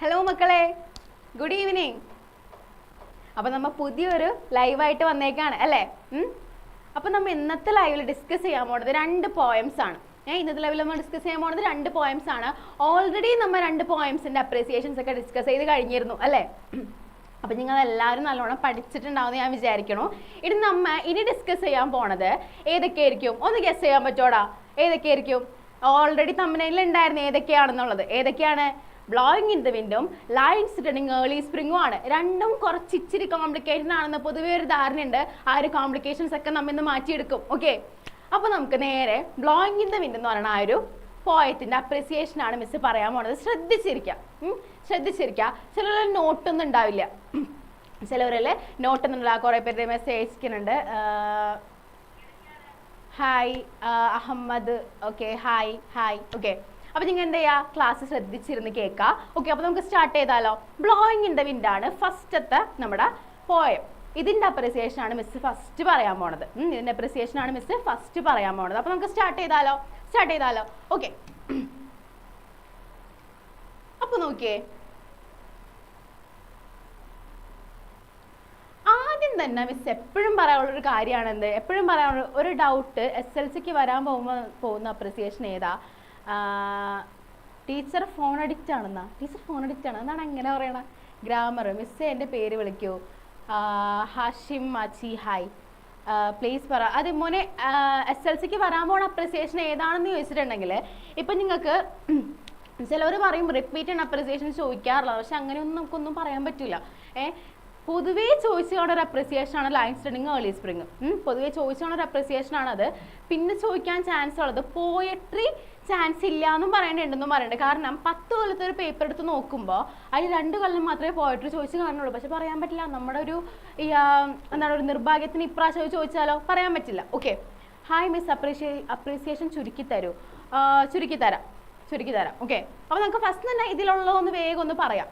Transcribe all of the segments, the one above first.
Hello മക്കളെ, good evening. അപ്പോൾ നമ്മൾ പുതിയൊരു ലൈവായിട്ട് വന്നേക്കാണ് അല്ലേ? അപ്പോൾ നമ്മൾ ഇന്നത്തെ ലൈവിൽ ഡിസ്കസ് ചെയ്യാൻ പോകുന്നത് 2 പോയംസ് ആണ്. ഇന്നത്തെ ലൈവിൽ നമ്മൾ ഡിസ്കസ് ചെയ്യാൻ പോകുന്നത് 2 പോയംസ് ആണ്. ഓൾറെഡി നമ്മൾ 2 പോയംസിൻ്റെ അപ്രീസിയേഷൻസ് ഒക്കെ ഡിസ്കസ് ചെയ്ത് കഴിഞ്ഞിരുന്നു അല്ലേ? അപ്പോൾ നിങ്ങൾ എല്ലാവരും നല്ലോണം പഠിച്ചിട്ടുണ്ടാവുമെന്ന് ഞാൻ വിചാരിക്കണു. ഇനി ഡിസ്കസ് ചെയ്യാൻ പോണത് ഏതൊക്കെയായിരിക്കും? ഒന്ന് ഗസ് ചെയ്യാൻ പറ്റോടാ? ഏതൊക്കെയായിരിക്കും? ഓൾറെഡി തമ്പനയിൽ ഉണ്ടായിരുന്നു ഏതൊക്കെയാണെന്നുള്ളത്. ഏതൊക്കെയാണ്? ബ്ലോയിങ് ഇൻ ദ വിൻഡും ലൈൻസ് റിട്ടേണിങ് ഏർലി സ്പ്രിങ്ങും ആണ്. രണ്ടും കുറച്ച് ഇച്ചിരി കോംപ്ലിക്കേറ്റഡ് ആണെന്ന് പൊതുവേ ഒരു ധാരണയുണ്ട്. ആ ഒരു കോംപ്ലിക്കേഷൻസ് ഒക്കെ നമ്മൾ ഇന്ന് മാറ്റിയെടുക്കും. ഓക്കെ, അപ്പോൾ നമുക്ക് നേരെ ബ്ലോയിങ് ഇൻ ദ വിൻഡ് എന്ന് പറയുന്ന ആ ഒരു പോയറ്റിൻ്റെ അപ്രിസിയേഷൻ ആണ് മിസ് പറയാൻ പോണത്. ശ്രദ്ധിച്ചിരിക്കുക. ചിലർ നോട്ടൊന്നും ഉണ്ടാവില്ല, ചിലവരല്ലേ നോട്ടൊന്നും ഉണ്ടാവില്ല. കുറേ പേര് മെസ്സേജ് അയക്കുന്നുണ്ട്. Hi Ahmed. Okay, hi. Okay, അപ്പോൾ നിങ്ങൾ എന്താ ചെയ്യുക? ക്ലാസ് ശ്രദ്ധിച്ചിരുന്ന് കേൾക്കുക. ഓക്കെ, അപ്പോൾ നമുക്ക് സ്റ്റാർട്ട് ചെയ്താലോ? ബ്ലോയിങ് ഇൻ ദ വിൻഡ് ആണ് ഫസ്റ്റത്തെ നമ്മുടെ പോയം. ഇതിൻ്റെ അപ്രിസിയേഷൻ ആണ് മിസ് ഫസ്റ്റ് പറയാൻ പോണത്. അപ്പോൾ നമുക്ക് സ്റ്റാർട്ട് ചെയ്താലോ? ഓക്കെ, അപ്പോൾ നോക്കിയേ, ആദ്യം തന്നെ മിസ് എപ്പോഴും പറയാനുള്ളൊരു കാര്യമാണ് എന്ത്? എപ്പോഴും പറയാനുള്ള ഒരു ഡൗട്ട്, SLCക്ക് വരാൻ പോകുന്ന അപ്രിസിയേഷൻ ഏതാ? ടീച്ചർ ഫോൺ അഡിക്റ്റ് ആണ്. എന്താണ് അങ്ങനെ പറയണ? ഗ്രാമർ മിസ് എൻ്റെ പേര് വിളിക്കൂ. ഹാഷിം മാച്ചി ഹായ്, പ്ലീസ് പറ. അത് മോനെ SLCക്ക് വരാൻ പോണ അപ്രിസിയേഷൻ ഏതാണെന്ന് ചോദിച്ചിട്ടുണ്ടെങ്കിൽ ഇപ്പം നിങ്ങൾക്ക് ചിലവർ പറയും റിപ്പീറ്റഡ് അപ്രിസിയേഷൻ ചോദിക്കാറുള്ളത്. പക്ഷെ അങ്ങനെയൊന്നും നമുക്കൊന്നും പറയാൻ പറ്റില്ല. പൊതുവേ ചോദിച്ചു കാണുന്ന ഒരു അപ്രിസിയേഷൻ ആണ് ലൈൻസ് റിട്ടേണിങ് ഏർലി സ്പ്രിങ്. പൊതുവേ ചോദിച്ചു കാണുന്ന ഒരു അപ്രിസിയേഷൻ ആണത്. പിന്നെ ചോദിക്കാൻ ചാൻസ് ഉള്ളത് പോയട്രി ചാൻസ് ഇല്ല എന്നും പറയേണ്ടതെന്നും പറയണ്ടേ. കാരണം 10 കൊല്ലത്തെ ഒരു പേപ്പർ എടുത്ത് നോക്കുമ്പോൾ അതിൽ 2 കൊല്ലം മാത്രമേ പോയട്രി ചോദിച്ച് കാണുള്ളൂ. പക്ഷെ പറയാൻ പറ്റില്ല, നമ്മുടെ ഒരു ഒരു നിർഭാഗ്യത്തിന് ഇപ്രാവശ്യം ചോദിച്ചാലോ? പറയാൻ പറ്റില്ല. ഓക്കെ, ഹായ് മിസ്, അപ്രീസിയേഷൻ ചുരുക്കിത്തരാം. ഓക്കെ, അപ്പോൾ നമുക്ക് ഫസ്റ്റ് തന്നെ ഇതിലുള്ളതൊന്ന് വേഗം ഒന്ന് പറയാം.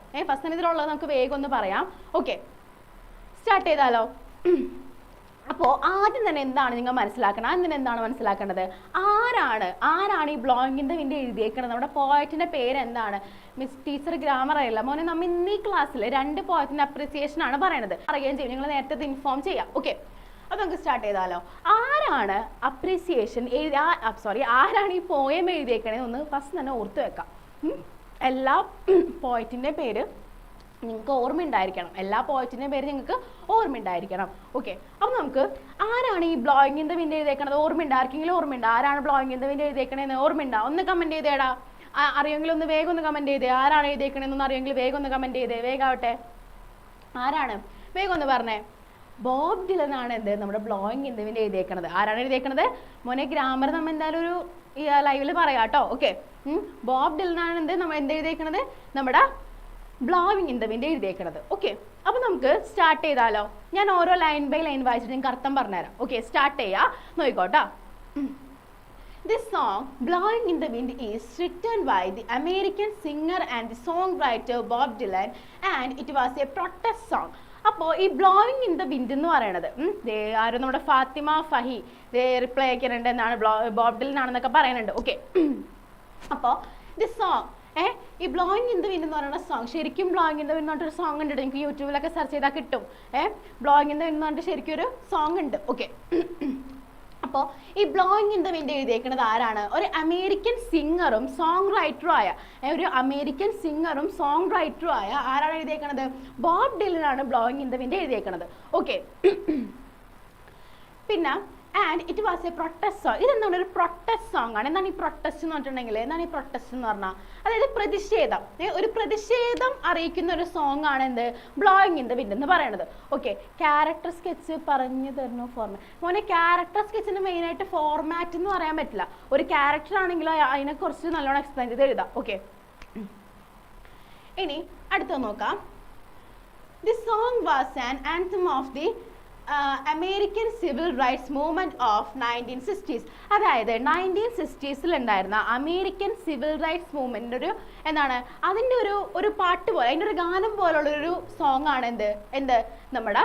നമുക്ക് വേഗം ഒന്ന് പറയാം. ഓക്കെ, സ്റ്റാർട്ട് ചെയ്താലോ? അപ്പോൾ ആദ്യം തന്നെ എന്താണ് നിങ്ങൾ മനസ്സിലാക്കേണ്ടത്? ആരാണ് ഈ ബ്ലോയിങ് ഇൻ ദ വിൻഡ് എഴുതിയേക്കുന്നത്? നമ്മുടെ പോയറ്റിൻ്റെ പേര് എന്താണ്? മിസ് ടീച്ചർ ഗ്രാമർ അറിയില്ല മോനെ. നമ്മൾ ഇന്ന് ഈ ക്ലാസ്സിൽ 2 പോയറ്റിൻ്റെ അപ്രിസിയേഷൻ ആണ് പറയുന്നത്. പറയുകയും ചെയ്യും, നിങ്ങൾ നേരത്തെ ഇൻഫോം ചെയ്യാം. ഓക്കെ, അപ്പോൾ നമുക്ക് സ്റ്റാർട്ട് ചെയ്താലോ? ആരാണ് ആരാണ് ഈ പോയം എഴുതിയേക്കണേന്ന് ഒന്ന് ഫസ്റ്റ് തന്നെ ഓർത്ത് വെക്കാം. എല്ലാ പോയറ്റിൻ്റെ പേര് നിങ്ങൾക്ക് ഓർമ്മയുണ്ടായിരിക്കണം. ഓക്കെ, അപ്പോൾ നമുക്ക് ആരാണ് ഈ ബ്ലോയിങ് ഇൻ ദ വിൻഡ് എഴുതിയേക്കണത്? ഓർമ്മയുണ്ട്? ആരാണ് ബ്ലോയിങ് ഇൻ ദ വിൻഡ് എഴുതിയേക്കണേന്ന് ഓർമ്മയുണ്ടോ? ഒന്ന് കമൻറ്റ് ചെയ്തേടാ. അറിയെങ്കിൽ ഒന്ന് വേഗം ഒന്ന് കമൻറ്റ് ചെയ്തേ. ആരാണ് എഴുതിയേക്കണേന്നൊന്ന് അറിയെങ്കിൽ വേഗം ഒന്ന് കമൻറ്റ് ചെയ്തേ. വേഗാവട്ടെ, ആരാണ്? വേഗം ഒന്ന് പറഞ്ഞേ. ബോബ് ഡിലൻ ആണ് എന്ത് നമ്മുടെ ബ്ലോയിങ് ഇൻ ദ വിൻഡ് എഴുതിയേക്കണത്. ആരാണ് എഴുതിയേക്കണത്? മോനെ ഗ്രാമർ നമ്മൾ എന്തായാലും ഒരു ലൈവിൽ പറയാം കേട്ടോ. ഓക്കെ, ബോബ് ഡിലൻ ആണ് നമ്മൾ എഴുതിയേക്കണത്? നമ്മുടെ ബ്ലോയിങ് ഇൻ ദ വിൻഡ് എഴുതിയേക്കണത്. ഓക്കെ, അപ്പോൾ നമുക്ക് സ്റ്റാർട്ട് ചെയ്താലോ? ഞാൻ ഓരോ ലൈൻ ബൈ ലൈൻ വായിച്ചിട്ട് നിങ്ങൾക്ക് അർത്ഥം പറഞ്ഞുതരാം. ഓക്കെ, സ്റ്റാർട്ട് ചെയ്യാം, നോക്കിക്കോട്ടോ. This song, Blowing in the Wind, is written by the American singer and the songwriter Bob Dylan, and it was a protest song. അപ്പോൾ ഈ ബ്ലോയിങ് ഇൻ ദ വിൻഡ് എന്ന് പറയണത് ആരും നമ്മുടെ ഫാത്തിമ ഫഹി റിപ്ലൈ അയക്കുന്നുണ്ട്. എന്നാണ് ബോബ് ഡിലൻ ആണെന്നൊക്കെ പറയുന്നുണ്ട്. ഓക്കെ, അപ്പോൾ ദി സോങ് ഈ ബ്ലോയിങ് ഇൻ ദ വിൻഡ് എന്ന് പറയുന്ന സോങ് ശരിക്കും ബ്ലോയിങ് ഇൻ ദ വിൻഡ് എന്ന് പറഞ്ഞിട്ടൊരു സോങ് ഉണ്ട്. എനിക്ക് യൂട്യൂബിലൊക്കെ സെർച്ച് ചെയ്താൽ കിട്ടും. ബ്ലോയിങ് ഇൻ ദ വിൻഡ് എന്ന് പറഞ്ഞിട്ട് ശരിക്കും ഒരു സോങ് ഉണ്ട്. ഓക്കെ, അപ്പോൾ ഈ ബ്ലോയിങ് ഇൻ ദ വിൻഡ് എഴുതിയേക്കുന്നത് ആരാണ്? ഒരു അമേരിക്കൻ സിംഗറും സോങ് റൈറ്ററും ആയ ആരാണ് എഴുതിയേക്കണത്? ബോബ് ഡിലൻ ആണ് ബ്ലോയിങ് ഇൻ ദ വിൻഡ് എഴുതിയേക്കണത്. ഓക്കെ, പിന്നെ and it was a protest song. ഇതെന്താണ്? ഒരു പ്രൊട്ടസ്റ്റ് സോങ് ആണ്. എന്താണ് ഈ പ്രൊട്ടസ്റ്റ് എന്ന് പറഞ്ഞിട്ടുണ്ടെങ്കിൽ? പറഞ്ഞാൽ അതായത് ഒരു പ്രതിഷേധം അറിയിക്കുന്ന ഒരു സോങ് ആണ് എന്ത്? ബ്ലോയിങ് ഇൻ ദ വിൻഡ് എന്ന് പറയുന്നത്. ഓക്കെ, ക്യാരക്ടർ സ്കെച്ച് പറഞ്ഞു തരുന്നു ഫോർമാറ്റ്. മോനെ ക്യാരക്ടർ സ്കെച്ചിന് മെയിനായിട്ട് ഫോർമാറ്റ് എന്ന് പറയാൻ പറ്റില്ല. ഒരു ക്യാരക്ടർ ആണെങ്കിലും അതിനെക്കുറിച്ച് നല്ലോണം എക്സ്പ്ലെയിൻ ചെയ്ത് എഴുതാം. ഓക്കെ, ഇനി അടുത്ത നോക്കാം. The song was an anthem of the American civil rights movement of 1960s. അതായത് 1960s ഉണ്ടായിരുന്ന അമേരിക്കൻ സിവിൽ റൈറ്റ്സ് മൂവ്മെന്റ് അതിൻ്റെ ഒരു പാട്ട് പോലെ, അതിൻ്റെ ഒരു ഗാനം പോലുള്ളൊരു സോങ് ആണ് നമ്മുടെ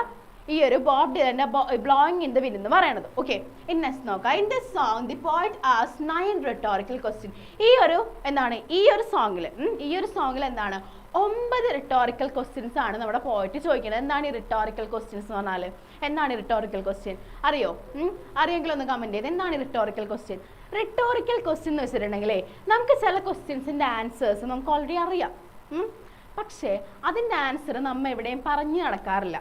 ഈ ഒരു ബോബ് ഡിലന്റെ ബ്ലോയിങ് ഇൻ ദ വിൻഡ് എന്ന് പറയുന്നത്. ഓക്കെ, ഇൻ നെക്സ്റ്റ് നോക്കാം. In this song the poet asked 9 rhetorical questions. ഈ ഒരു സോങ്ങിൽ എന്താണ് 9 rhetorical questions ആണ് നമ്മുടെ പോയറ്റ് ചോദിക്കുന്നത്. എന്താണ് ഈ rhetorical questions എന്ന് പറഞ്ഞാൽ? എന്താണ് rhetorical question? അറിയോ? അറിയെങ്കിൽ ഒന്ന് കമന്റ് ചെയ്ത്. എന്താണ് rhetorical question? rhetorical question എന്ന് വെച്ചിട്ടുണ്ടെങ്കിലേ നമുക്ക് ചില ക്വസ്റ്റ്യൻസിന്റെ ആൻസേഴ്സ് നമുക്ക് ഓൾറെഡി അറിയാം, പക്ഷേ അതിന്റെ ആൻസർ നമ്മ എവിടെയും പറഞ്ഞു നടക്കാറില്ല.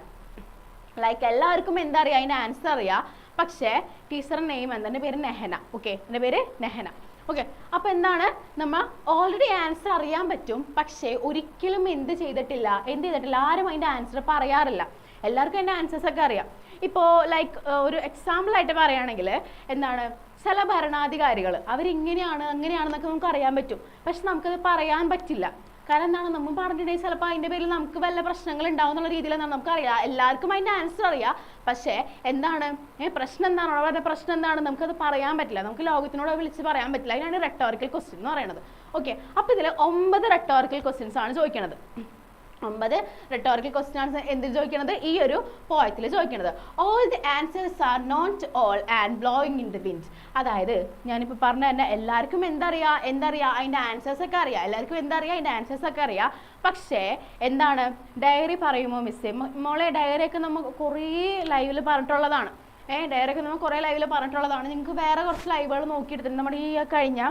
ലൈക്ക് എല്ലാവർക്കും എന്താ അറിയാം, അതിന്റെ ആൻസർ അറിയാം, പക്ഷേ ടീച്ചറിന്റെ നെയിം എന്താ? എൻ്റെ പേര് നെഹന. ഓക്കെ, എൻ്റെ പേര് നെഹന. ഓക്കെ, അപ്പോൾ എന്താണ്, നമ്മൾ ഓൾറെഡി ആൻസർ അറിയാൻ പറ്റും, പക്ഷേ ഒരിക്കലും എന്ത് ചെയ്തിട്ടില്ല, ആരും അതിൻ്റെ ആൻസർ പറയാറില്ല. എല്ലാവർക്കും അതിൻ്റെ ആൻസേഴ്സ് ഒക്കെ അറിയാം. ഇപ്പോൾ ലൈക്ക് ഒരു എക്സാമ്പിൾ ആയിട്ട് പറയുകയാണെങ്കിൽ എന്താണ്, ചില ഭരണാധികാരികൾ അവരിങ്ങനെയാണ് അങ്ങനെയാണെന്നൊക്കെ നമുക്ക് അറിയാൻ പറ്റും, പക്ഷെ നമുക്കത് പറയാൻ പറ്റില്ല. കാരണം എന്താണ്, നമ്മൾ പറഞ്ഞിട്ടുണ്ടെങ്കിൽ ചിലപ്പോൾ അതിൻ്റെ പേരിൽ നമുക്ക് വല്ല പ്രശ്നങ്ങൾ ഉണ്ടാവും എന്നുള്ള രീതിയിൽ എന്താണ് നമുക്കറിയാം. എല്ലാവർക്കും അതിൻ്റെ ആൻസർ അറിയാം, പക്ഷേ എന്താണ് പ്രശ്നം എന്താണ്, അവരുടെ പ്രശ്നം എന്താണ് നമുക്കത് പറയാൻ പറ്റില്ല, നമുക്ക് ലോകത്തിനോട് വിളിച്ച് പറയാൻ പറ്റില്ല. അതിനാണ് റെട്ടോറിക്കൽ ക്വസ്റ്റ്യൻ എന്ന് പറയുന്നത്. ഓക്കെ, അപ്പോൾ ഇതിൽ 9 റെട്ടോറിക്കൽ ക്വസ്റ്റ്യൻസ് ആണ് ചോദിക്കുന്നത്. 9 rhetorical questions എന്തിൽ ചോദിക്കുന്നത്? ഈ ഒരു പോയത്തിൽ ചോദിക്കുന്നത്. All the answers are not all and blowing in the wind. അതായത് ഞാനിപ്പോൾ പറഞ്ഞ തന്നെ എല്ലാവർക്കും എന്തറിയാം, അതിൻ്റെ ആൻസേഴ്സ് ഒക്കെ അറിയാം. എല്ലാവർക്കും എന്തറിയാം, അതിൻ്റെ ആൻസേഴ്സ് ഒക്കെ അറിയാം. പക്ഷേ എന്താണ്, ഡയറി പറയുമോ മിസ്സേ? മോളെ ഡയറിയൊക്കെ നമുക്ക് കുറേ ലൈവിൽ പറഞ്ഞിട്ടുള്ളതാണ്. ഡയറിയൊക്കെ നമ്മൾ കുറേ ലൈവിൽ പറഞ്ഞിട്ടുള്ളതാണ്. നിങ്ങൾക്ക് വേറെ കുറച്ച് ലൈവുകൾ നോക്കിയെടുത്തിട്ട് നമ്മുടെ ഈ കഴിഞ്ഞ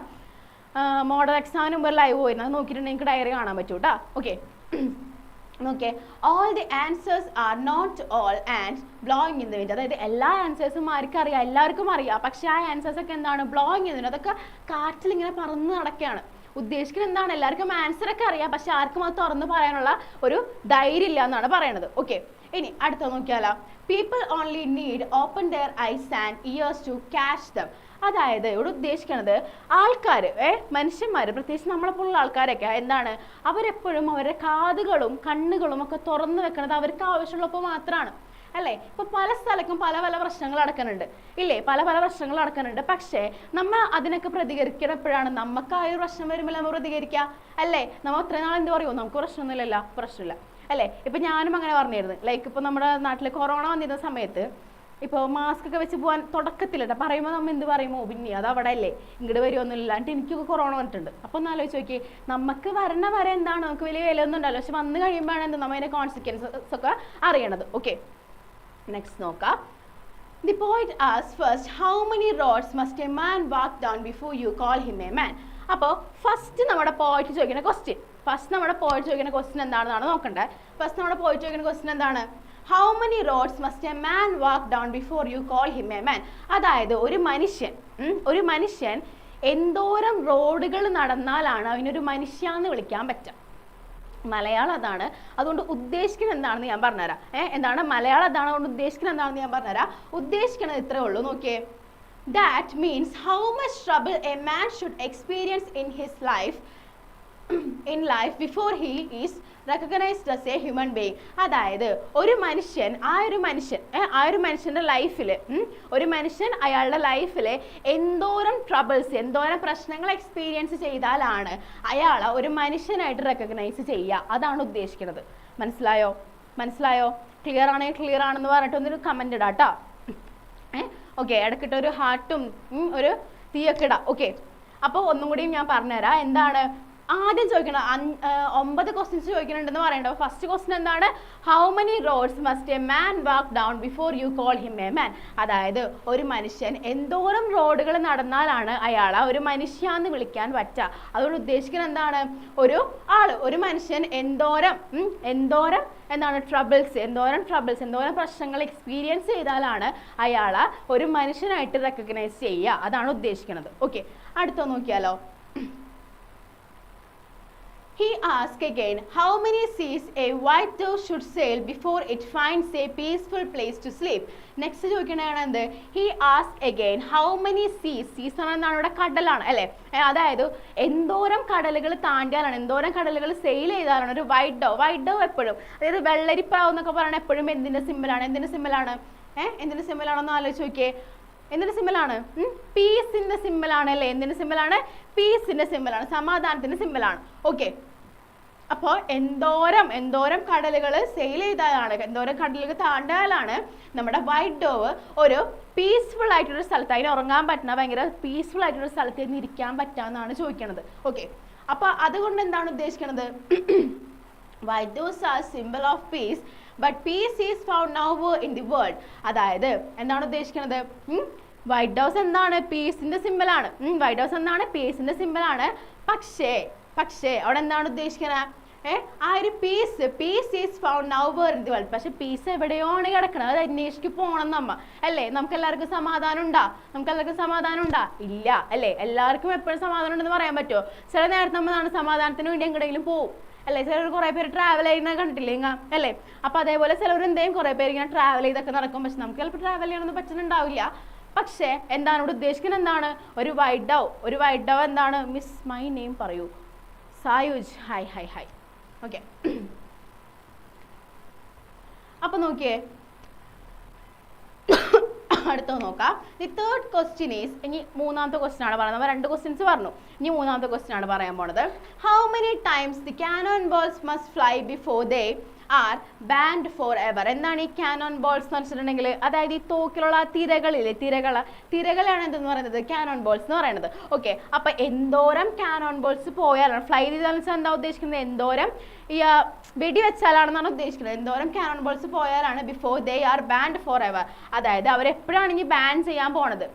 മോഡൽ എക്സാമിന് മുമ്പ് ലൈവ് പോയിരുന്നു, അത് നോക്കിയിട്ടുണ്ടെങ്കിൽ നിങ്ങൾക്ക് ഡയറി കാണാൻ പറ്റൂ കേട്ടോ. Okay, okay, all the answers are not all and blowing in the wind. അതായത് എല്ലാ ആൻസേഴ്സും ആർക്കും അറിയാം, എല്ലാവർക്കും അറിയാം, പക്ഷേ ആ ആൻസേഴ്സ് ഒക്കെ എന്താണ്, ബ്ലോയിങ് in the wind. അതൊക്കെ കാറ്റിൽ ഇങ്ങനെ പറന്ന് നടക്കുകയാണ്. ഉദ്ദേശിക്കുന്നത് എന്താണ്, എല്ലാവർക്കും ആൻസർ ഒക്കെ അറിയാം, പക്ഷെ ആർക്കും അത് തുറന്ന് പറയാനുള്ള ഒരു ധൈര്യം ഇല്ല എന്നാണ് പറയുന്നത്. ഓക്കെ, ഇനി അടുത്ത നോക്കിയാലോ. People only need open their eyes and ears to catch them. അതായത് ഇവിടെ ഉദ്ദേശിക്കുന്നത് ആൾക്കാർ, മനുഷ്യന്മാർ, പ്രത്യേകിച്ച് നമ്മളെപ്പോലുള്ള ആൾക്കാരൊക്കെ എന്താണ്, അവരെപ്പോഴും അവരുടെ കാതുകളും കണ്ണുകളും ഒക്കെ തുറന്നു വെക്കുന്നത് അവർക്ക് ആവശ്യമുള്ളപ്പോൾ മാത്രമാണ്, അല്ലേ? ഇപ്പൊ പല സ്ഥലത്തും പല പ്രശ്നങ്ങൾ നടക്കുന്നുണ്ട്, ഇല്ലേ? പല പ്രശ്നങ്ങൾ നടക്കുന്നുണ്ട്, പക്ഷേ നമ്മൾ അതിനൊക്കെ പ്രതികരിക്കണം എപ്പോഴാണ്? നമുക്ക് ആ ഒരു പ്രശ്നം വരുമ്പോൾ നമ്മൾ പ്രതികരിക്കുക, അല്ലേ? നമ്മൾ അത്ര നാൾ എന്ത് പറയുമോ, നമുക്ക് പ്രശ്നമൊന്നുമില്ലല്ലോ, പ്രശ്നമില്ല, അല്ലേ? ഇപ്പൊ ഞാനും അങ്ങനെ പറഞ്ഞിരുന്നു. ലൈക്ക് ഇപ്പൊ നമ്മുടെ നാട്ടിൽ കൊറോണ വന്നിരുന്ന സമയത്ത് ഇപ്പോൾ മാസ്ക് ഒക്കെ വെച്ച് പോകാൻ തുടക്കത്തിലിട്ട പറയുമ്പോൾ നമ്മൾ എന്ത് പറയുമോ, പിന്നെ അത് അവിടെ അല്ലേ, ഇങ്ങോട്ട് വരുമൊന്നുമില്ല. എന്നിട്ട് എനിക്കൊക്കെ കൊറോണ വന്നിട്ടുണ്ട്. അപ്പോൾ ഒന്ന് ആലോചിച്ച് നോക്കി, നമുക്ക് വരണ വരെ എന്താണ്, നമുക്ക് വലിയ വിലയൊന്നും ഉണ്ടല്ലോ, പക്ഷെ വന്നു കഴിയുമ്പോഴാണ് എന്ത് നമ്മൾ അതിൻ്റെ കോൺസിക്വൻസസ് ഒക്കെ അറിയണത്. ഓക്കെ, നെക്സ്റ്റ് നോക്കാം. The poet asks first, how many roads must a man walk down before you call him a man? അപ്പോൾ ഫസ്റ്റ് നമ്മുടെ പോയിറ്റ് ചോദിക്കുന്ന ക്വസ്റ്റ്യൻ എന്താണെന്നാണ് നോക്കണ്ടേ. ഫസ്റ്റ് നമ്മുടെ പോയിറ്റ് ചോദിക്കുന്ന ക്വസ്റ്റ്യൻ എന്താണ്? How many roads must a man walk down before you call him a man? അതായത് ഒരു മനുഷ്യൻ എന്തോരം റോഡുകൾ നടന്നാലാണ് അവനൊരു മനുഷ്യ എന്ന് വിളിക്കാൻ പറ്റുക. മലയാളം അതാണ്. അതുകൊണ്ട് ഉദ്ദേശിക്കുന്നത് എന്താണെന്ന് ഞാൻ പറഞ്ഞുതരാം. എന്താണ് മലയാളം അതാണ്, അതുകൊണ്ട് ഉദ്ദേശിക്കുന്നത് എന്താണെന്ന് ഞാൻ പറഞ്ഞുതരാം. ഉദ്ദേശിക്കുന്നത് ഇത്രേ ഉള്ളൂ, നോക്കിയേ. That means how much trouble a man should experience in his life before he is recognized as a human being. അതായത് ഒരു മനുഷ്യൻ മനുഷ്യൻ്റെ ലൈഫിൽ അയാളുടെ ലൈഫിൽ എന്തോരം ട്രബിൾസ്, എന്തോരം പ്രശ്നങ്ങൾ എക്സ്പീരിയൻസ് ചെയ്താലാണ് അയാളെ ഒരു മനുഷ്യനായിട്ട് റെക്കഗ്നൈസ് ചെയ്യുക. അതാണ് ഉദ്ദേശിക്കുന്നത്. മനസ്സിലായോ? ക്ലിയർ ആണെന്ന് പറഞ്ഞിട്ട് ഒന്നൊരു കമന്റ് ഇടാം കേട്ടോ. ഓക്കെ, ഇടയ്ക്കിട്ട് ഒരു ഹാർട്ടും ഒരു തീയൊക്കെ ഇടാം. ഓക്കെ, അപ്പോൾ ഒന്നും കൂടിയും ഞാൻ പറഞ്ഞുതരാം. എന്താണ് ആദ്യം ചോദിക്കണം, 9 ക്വസ്റ്റ്യൻസ് ചോദിക്കുന്നുണ്ടെന്ന് പറയണ്ട. ഫസ്റ്റ് ക്വസ്റ്റ്യൻ എന്താണ്? How many roads must a man walk down before you call him a man? അതായത് ഒരു മനുഷ്യൻ എന്തോരം റോഡുകൾ നടന്നാലാണ് അയാളെ ഒരു മനുഷ്യ എന്ന് വിളിക്കാൻ പറ്റുക. അതുകൊണ്ട് ഉദ്ദേശിക്കുന്നത് എന്താണ്? ഒരു മനുഷ്യൻ എന്തോരം എന്താണ് ട്രബിൾസ്, എന്തോരം പ്രശ്നങ്ങൾ എക്സ്പീരിയൻസ് ചെയ്താലാണ് അയാളെ ഒരു മനുഷ്യനായിട്ട് റെക്കഗ്നൈസ് ചെയ്യുക. അതാണ് ഉദ്ദേശിക്കുന്നത്. ഓക്കെ, അടുത്ത നോക്കിയാലോ. He asked again, how many seas a white dove should sail before it finds a peaceful place to sleep? Next ചോദിക്കണതാണ് എന്ത്? He asked again, how many seas എന്നാണ് ഇവിടെ കടലാണ്, അല്ലേ? അതായത് എന്തോരം കടലുകൾ താണ്ടിയാലാണ്, എന്തോരം കടലുകൾ സെയിൽ ചെയ്താലാണ് ഒരു വൈറ്റ് ഡവ് എപ്പോഴും, അതായത് വെള്ളരിപ്രാവ് എന്നൊക്കെ പറയുന്നത് എപ്പോഴും എന്തിന്റെ സിമ്പിളാണ്? എന്തിന്റെ സിമ്പിളാണെന്ന് ആലോചിച്ച് നോക്കിയേ. എന്തിന്റെ സിമ്പിളാണ്? പീസിന്റെ സിമ്പിളാണ്, അല്ലേ? എന്തിന്റെ സിമ്പിളാണ്? പീസിന്റെ സിമ്പിളാണ്, സമാധാനത്തിന്റെ സിമ്പിളാണ്. ഓക്കെ, അപ്പോൾ എന്തോരം കടലുകൾ സെയിൽ ചെയ്താലാണ്, എന്തോരം കടലുകൾ താണ്ടാലാണ് നമ്മുടെ വൈറ്റ് ഡോവ് ഒരു പീസ്ഫുൾ ആയിട്ടൊരു സ്ഥലത്ത്, അതിന് ഉറങ്ങാൻ പറ്റുന്ന ഭയങ്കര പീസ്ഫുൾ ആയിട്ടൊരു സ്ഥലത്ത് നിന്ന് ഇരിക്കാൻ പറ്റാന്നാണ് ചോദിക്കണത്. ഓക്കെ, അപ്പോൾ അതുകൊണ്ട് എന്താണ് ഉദ്ദേശിക്കുന്നത്? White doves are simple of peace but peace is found nowhere in the world. അതായത് എന്താണ് ഉദ്ദേശിക്കുന്നത്? വൈറ്റ് ഡോവ്സ് എന്താണ്? പീസിന്റെ സിമ്പിളാണ്. വൈറ്റ് ഡോവ്സ് എന്താണ്? പീസിന്റെ സിമ്പിളാണ്. പക്ഷേ അവിടെ എന്താണ് ഉദ്ദേശിക്കുന്നത്? ആ ഒരു peace is found nowhere in the world. പക്ഷെ പീസ് എവിടെയാണ് കിടക്കുന്നത്? അത് അന്വേഷിക്ക് പോകണം നമ്മ, അല്ലേ? നമുക്ക് എല്ലാവർക്കും സമാധാനം ഉണ്ടാ? ഇല്ല, അല്ലേ? എല്ലാവർക്കും എപ്പോഴും സമാധാനം ഉണ്ടെന്ന് പറയാൻ പറ്റുമോ? ചില നേരത്തെ നമ്മൾ സമാധാനത്തിന് വേണ്ടി എങ്ങടെങ്കിലും പോവും, അല്ലേ? ചിലർ കുറെ പേര് ട്രാവൽ ചെയ്യുന്നത് കണ്ടിട്ടില്ലേ, അല്ലേ? അപ്പൊ അതേപോലെ ചിലവർ എന്തെങ്കിലും കുറെ പേര് ഇങ്ങനെ ട്രാവൽ ചെയ്തൊക്കെ നടക്കും. പക്ഷെ നമുക്ക് ചിലപ്പോൾ ട്രാവൽ ചെയ്യണമെന്ന് പറ്റുന്നുണ്ടാവില്ല. പക്ഷെ എന്താണ് ഇവിടെ ഉദ്ദേശിക്കുന്നത്? എന്താണ്? ഒരു വൈറ്റ് ഡവ് എന്താണ്? മിസ് മൈ നെയിം പറയൂ. സായുജ്, ഹായ്. ഓക്കെ, അപ്പൊ നോക്കിയേ, അടുത്തത് നോക്കാം. ദി തേർഡ് ക്വസ്റ്റ്യൻ ഈസ്, ഇനി മൂന്നാമത്തെ ക്വസ്റ്റ്യൻ ആണ് പറയുന്നത്. നമ്മൾ 2 ക്വസ്റ്റ്യൻസ് പറഞ്ഞു, ഇനി മൂന്നാമത്തെ ക്വസ്റ്റ്യൻ ആണ് പറയാൻ പോണത്. How many times the cannon balls must fly before they R band for ever. എന്താണ് ഈ കാനോൺ ബോൾസ് എന്ന് വെച്ചിട്ടുണ്ടെങ്കിൽ? അതായത് ഈ തോക്കിലുള്ള തിരകളില്ലേ, തിരകളാണ് എന്തെന്ന് പറയുന്നത്? കാനോൺ ബോൾസ് എന്ന് പറയുന്നത്. ഓക്കെ, അപ്പൊ എന്തോരം കാനോൺ ബോൾസ് പോയാലാണ്, ഫ്ലൈ ചെയ്താൽ എന്താ ഉദ്ദേശിക്കുന്നത്? എന്തോരം ഈ വെടി വെച്ചാലാണെന്നാണ് ഉദ്ദേശിക്കുന്നത്. എന്തോരം കാനോൺ ബോൾസ് പോയാലാണ് before they R band for ever. അതായത് അവരെപ്പോഴാണ് ഇനി ബാൻ ചെയ്യാൻ പോണത്?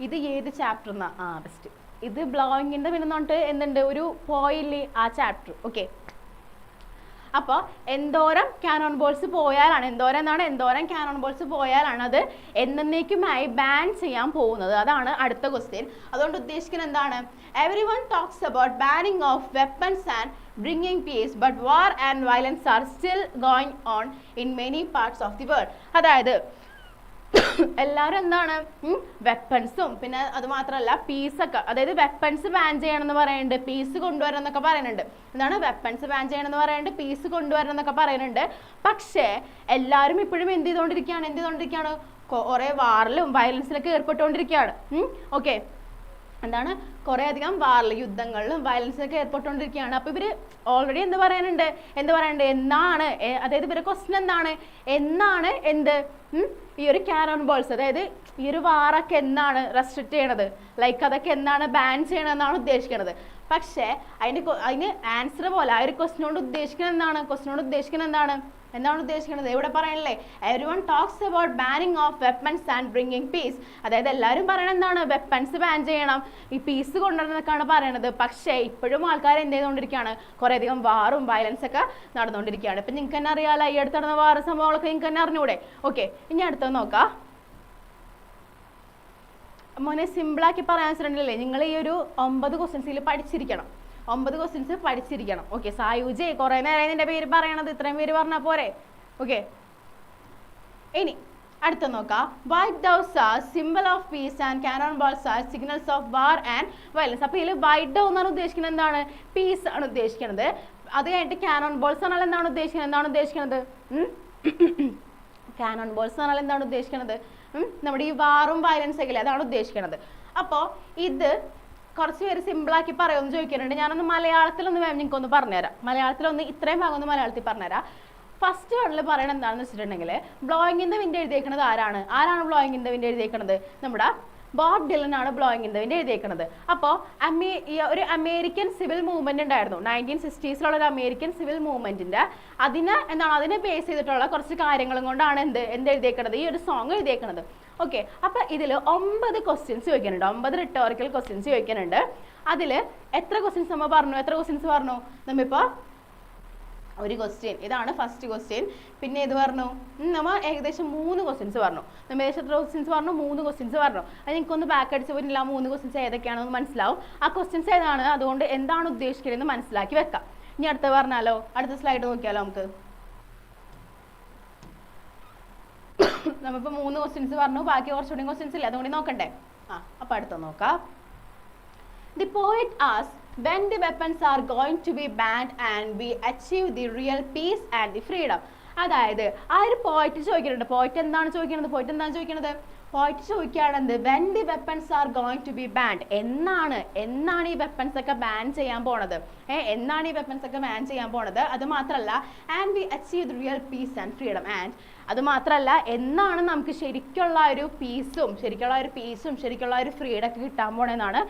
ഇത് ഏത് ചാപ്റ്റർ എന്നാ? ബെസ്റ്റ്, ഇത് ബ്ലോയിങ്ങിന്റെ പിന്നെ പറഞ്ഞിട്ട് എന്തുണ്ട്, ഒരു പോയില്ലേ ആ ചാപ്റ്റർ. ഓക്കെ, അപ്പോൾ എന്തോരം കാനോൺ ബോൾസ് പോയാലാണ്, എന്തോരം കാനോൺ ബോൾസ് പോയാലാണ് അത് എന്നേക്കുമായി ബാൻ ചെയ്യാൻ പോകുന്നത്? അതാണ് അടുത്ത ക്വസ്റ്റ്യൻ. അതുകൊണ്ട് ഉദ്ദേശിക്കുന്നത് എന്താണ്? Everyone talks about banning of weapons and bringing piece but war and violence are still going on in many parts of the world. അതായത് എല്ലാവരും എന്താണ് വെപ്പൺസും പിന്നെ അത് മാത്രമല്ല പീസൊക്കെ, അതായത് വെപ്പൺസ് ബാൻ ചെയ്യണം എന്ന് പറയുന്നുണ്ട്, പീസ് കൊണ്ടുവരണം എന്നൊക്കെ പറയുന്നുണ്ട്. എന്താണ് വെപ്പൺസ് ബാൻ ചെയ്യണം എന്ന് പറയുന്നുണ്ട്, പീസ് കൊണ്ടുവരണം എന്നൊക്കെ പറയുന്നുണ്ട്. പക്ഷേ എല്ലാവരും ഇപ്പോഴും എന്ത് ചെയ്തുകൊണ്ടിരിക്കുകയാണ്? കുറെ വാറിലും വയലൻസിലൊക്കെ ഏർപ്പെട്ടുകൊണ്ടിരിക്കുകയാണ്. ഓക്കെ, എന്താണ് കുറേ അധികം വാറിൽ, യുദ്ധങ്ങളിലും വയലൻസിലൊക്കെ ഏർപ്പെട്ടുകൊണ്ടിരിക്കുകയാണ്. അപ്പോൾ ഇവർ ഓൾറെഡി എന്ത് പറയുന്നുണ്ട്? എന്നാണ്, അതായത് ഇവരുടെ ക്വസ്റ്റ്യൻ എന്നാണ് ഈ ഒരു കാനോൺ ബോൾസ്, അതായത് ഈ ഒരു വാറൊക്കെ എന്നാണ് റെസ്ട്രിക്റ്റ് ചെയ്യണത്, ലൈക്ക് അതൊക്കെ എന്നാണ് ബാൻ ചെയ്യണമെന്നാണ് ഉദ്ദേശിക്കുന്നത്. പക്ഷേ അതിന് ആൻസർ പോലെ ആ ഒരു ക്വസ്റ്റ്യനോട് ഉദ്ദേശിക്കുന്നത് എന്താണ്? ഇവിടെ പറയണല്ലേ, everyone talks about banning of weapons and bringing peace. അതായത് എല്ലാവരും പറയണത് എന്താണ്? വെപ്പൺസ് ബാൻ ചെയ്യണം, ഈ പീസ് കൊണ്ടുവരുന്നതൊക്കെയാണ് പറയണത്. പക്ഷേ ഇപ്പോഴും ആൾക്കാർ എന്ത് ചെയ്തുകൊണ്ടിരിക്കുകയാണ്? കുറേ അധികം വാറും വയലൻസ് ഒക്കെ നടന്നുകൊണ്ടിരിക്കുകയാണ്. ഇപ്പം നിങ്ങൾക്ക് തന്നെ അറിയാമല്ലോ, ഈ അടുത്ത് നടന്ന വാറ് സംഭവങ്ങളൊക്കെ നിങ്ങൾക്ക് തന്നെ അറിഞ്ഞൂടെ? ഓക്കെ, ഇനി അടുത്തത് നോക്കാം. മോനെ സിമ്പിളാക്കി പറയാൻ വെച്ചിട്ടുണ്ടല്ലേ, നിങ്ങൾ ഈ ഒരു 9 ക്വസ്റ്റ്യൻസിൽ പഠിച്ചിരിക്കണം. 9 ക്വസ്റ്റ്യൻസ് പഠിച്ചിരിക്കണം. ഓക്കെ, സായുജെ കുറേ നേരം നിന്റെ പേര് പറയണത്, ഇത്രയും പേര് പറഞ്ഞാൽ പോരെ? ഓക്കെ, ഇനി അടുത്ത നോക്കാം. White doves are simple of peace and cannon balls are signals of war and violence. അപ്പോൾ ഇതിൽ വൈറ്റ് ഡോവ് എന്നാണ് ഉദ്ദേശിക്കുന്നത്, എന്താണ്? പീസ് ആണ് ഉദ്ദേശിക്കുന്നത്. അത് കഴിഞ്ഞിട്ട് കാനോൺ ബോൾസ് എന്നാൽ എന്താണ് ഉദ്ദേശിക്കുന്നത്? കാനോൺ ബോൾസ് എന്നാൽ എന്താണ് ഉദ്ദേശിക്കുന്നത്? നമ്മുടെ ഈ വാറും വയലൻസ് ഒക്കെ അതാണ് ഉദ്ദേശിക്കുന്നത്. അപ്പോൾ ഇത് കുറച്ച് പേര് സിമ്പിളാക്കി പറയുമെന്ന് ചോദിക്കാറുണ്ട്. ഞാനൊന്ന് മലയാളത്തിലൊന്ന് നിങ്ങൾക്കൊന്ന് പറഞ്ഞുതരാം. ഇത്രയും ഭാഗം ഒന്ന് മലയാളത്തിൽ പറഞ്ഞുതരാം. ഫസ്റ്റ് വേർഡിൽ പറയണത് എന്താണെന്ന് വെച്ചിട്ടുണ്ടെങ്കിൽ, ബ്ലോയിങ് ഇൻ ദ വിൻഡ് എഴുതിയേക്കുന്നത് ആരാണ് ബ്ലോയിങ് ഇൻ ദ വിൻഡ് എഴുതിയേക്കുന്നത്? നമ്മുടെ ബോബ് ഡിലൻ ആണ് ബ്ലോയിങ് ഇൻ ദ വിൻഡ് എഴുതിയേക്കുന്നത്. അപ്പോൾ ഒരു അമേരിക്കൻ സിവിൽ മൂവ്മെന്റ് ഉണ്ടായിരുന്നു 1960s ഒരു അമേരിക്കൻ സിവിൽ മൂവ്മെന്റിന്റെ അതിനെ ബേസ് ചെയ്തിട്ടുള്ള കുറച്ച് കാര്യങ്ങളും കൊണ്ടാണ് എന്ത് എഴുതിയേക്കുന്നത്, ഈ ഒരു സോങ് എഴുതിയേക്കുന്നത്. ഓക്കെ, അപ്പൊ ഇതിൽ 9 ക്വസ്റ്റ്യൻസ് ചോദിക്കാനുണ്ട്, 9 റിട്ടോറിക്കൽ ക്വസ്റ്റ്യൻസ് ചോദിക്കാനുണ്ട്. അതിൽ എത്ര ക്വസ്റ്റ്യൻസ് പറഞ്ഞു? നമ്മിപ്പോൾ ഒരു ക്വസ്റ്റ്യൻ, ഇതാണ് ഫസ്റ്റ് ക്വസ്റ്റ്യൻ. പിന്നെ ഇത് പറഞ്ഞു, നമ്മൾ ഏകദേശം 3 ക്വസ്റ്റ്യൻസ് പറഞ്ഞു. നമ്മൾ ഏകദേശം എത്ര ക്വസ്റ്റ്യൻസ് പറഞ്ഞു? 3 ക്വസ്റ്റ്യൻസ് പറഞ്ഞു. അത് എനിക്കൊന്ന് ബാക്ക് അടിച്ച് പോയിട്ടില്ല, 3 ക്വസ്റ്റ്യൻസ് ഏതൊക്കെയാണെന്ന് മനസ്സിലാവും. ആ ക്വസ്റ്റ്യൻസ് ഏതാണ്, അതുകൊണ്ട് എന്താണ് ഉദ്ദേശിക്കുന്നതെന്ന് മനസ്സിലാക്കി വെക്കാം. ഇനി അടുത്ത പറഞ്ഞാലോ, അടുത്ത സ്ലൈഡ് നോക്കിയാലോ നമുക്ക്. നമ്മളിപ്പോൾ 3 ക്വസ്റ്റ്യൻസ് പറഞ്ഞു, ബാക്കി കുറച്ചുകൂടി ക്വസ്റ്റ്യൻസ് ഇല്ല, അതുകൊണ്ട് നോക്കണ്ടേ? അപ്പോൾ അടുത്ത നോക്കാം. The poet asks when the weapons are going to be banned and we achieve the real peace and the freedom. അതായത് ആ ഒരു പോയിറ്റ് ചോദിക്കുന്നുണ്ട്. പോയിറ്റ് എന്താണ് ചോദിക്കുന്നത്? പോയിട്ട് ചോദിക്കുകയാണെന്ത് when the weapons are going to be banned, എന്നാണ് ഈ വെപ്പൺസ് ഒക്കെ ബാൻ ചെയ്യാൻ പോണത്, എന്നാണ് ഈ വെപ്പൺസ് ഒക്കെ ബാൻ ചെയ്യാൻ പോണത്. അത് മാത്രമല്ല and we achieve real piece and freedom, and അത് മാത്രമല്ല എന്നാണ് നമുക്ക് ശരിക്കുള്ള ഒരു പീസും ശരിക്കുള്ള ഒരു ഫ്രീഡം ഒക്കെ കിട്ടാൻ പോണെന്നാണ്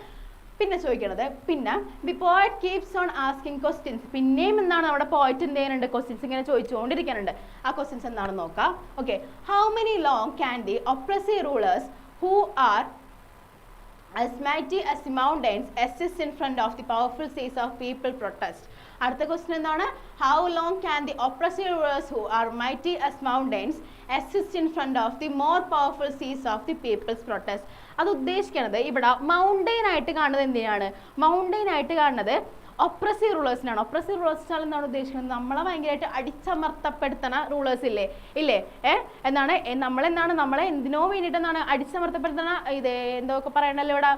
പിന്നെ ചോദിക്കണത്. പിന്നെ the poet keeps on asking questions, പിന്നെയും എന്താണ് നമ്മുടെ പോയറ്റ് എന്ത് ചെയ്യുന്നുണ്ട്, ക്വസ്റ്റ്യൻസ് ഇങ്ങനെ ചോദിച്ചുകൊണ്ടിരിക്കുന്നുണ്ട്. ആ ക്വസ്റ്റ്യൻസ് എന്താണെന്ന് നോക്കാം. Okay, how many long can the oppressive rulers who are as mighty as the mountains assist in front of the powerful seas of people protest. അടുത്ത ക്വസ്റ്റ്യൻ എന്താണ്, how long can the oppressive rulers who are mighty as mountains assist in front of the more powerful seas of the people's protest. അത് ഉദ്ദേശിക്കുന്നത് ഇവിടെ mountain ആയിട്ട് കാണുന്നത് എന്തിനാണ്, mountain ആയിട്ട് കാണുന്നത് ഒപ്രസീവ് റൂളേഴ്സിനാണ്. ഒപ്രസീവ് റൂളേഴ്സ് എന്താണ് ഉദ്ദേശിക്കുന്നത്, നമ്മളെ ഭയങ്കരമായിട്ട് അടിച്ചമർത്തപ്പെടുത്തുന്ന റൂളേഴ്സ് ഇല്ലേ എന്താണ് നമ്മളെ എന്തിനോ വേണ്ടിയിട്ട് എന്താണ് അടിച്ചമർത്തപ്പെടുത്തുന്ന ഇത് എന്തൊക്കെ പറയണല്ലോ ഇവിടെ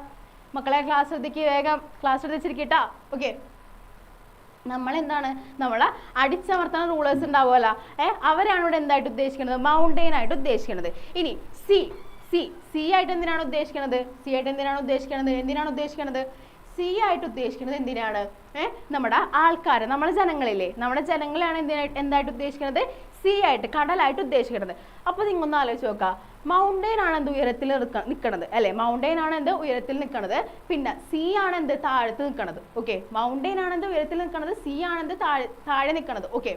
മക്കളെ. ക്ലാസ് എടുത്തേക്ക് വേഗം ക്ലാസ് എടുത്തിരിക്കട്ടാ. ഓക്കെ, നമ്മളെ അടിച്ചമർത്തുന്ന റൂളേഴ്സ് ഉണ്ടാവുമല്ലോ, അവരാണ് ഇവിടെ എന്തായിട്ട് ഉദ്ദേശിക്കുന്നത്, മൗണ്ടെയിൻ ആയിട്ട് ഉദ്ദേശിക്കുന്നത്. ഇനി സി ആയിട്ട് എന്തിനാണ് ഉദ്ദേശിക്കുന്നത്, സി ആയിട്ട് ഉദ്ദേശിക്കുന്നത് എന്തിനാണ്, നമ്മുടെ ആൾക്കാർ, നമ്മുടെ ജനങ്ങളില്ലേ, നമ്മുടെ ജനങ്ങളെയാണ് എന്തായിട്ട് ഉദ്ദേശിക്കുന്നത്, സി ആയിട്ട്, കടലായിട്ട് ഉദ്ദേശിക്കുന്നത്. അപ്പോൾ നിങ്ങൊന്ന് ആലോചിച്ച് നോക്കാം, മൗണ്ടെയിൻ ആണ് എന്ത് ഉയരത്തിൽ നിൽക്കുന്നത് അല്ലെ, മൗണ്ടെയിൻ ആണ് എന്ത് ഉയരത്തിൽ നിൽക്കുന്നത്, പിന്നെ സി ആണ് എന്ത് താഴത്ത് നിൽക്കുന്നത്. ഓക്കെ, മൗണ്ടെയിൻ ആണ് എന്ത് ഉയരത്തിൽ നിൽക്കുന്നത്, സി ആണ് എന്ത് താഴെ നിൽക്കുന്നത്. ഓക്കെ,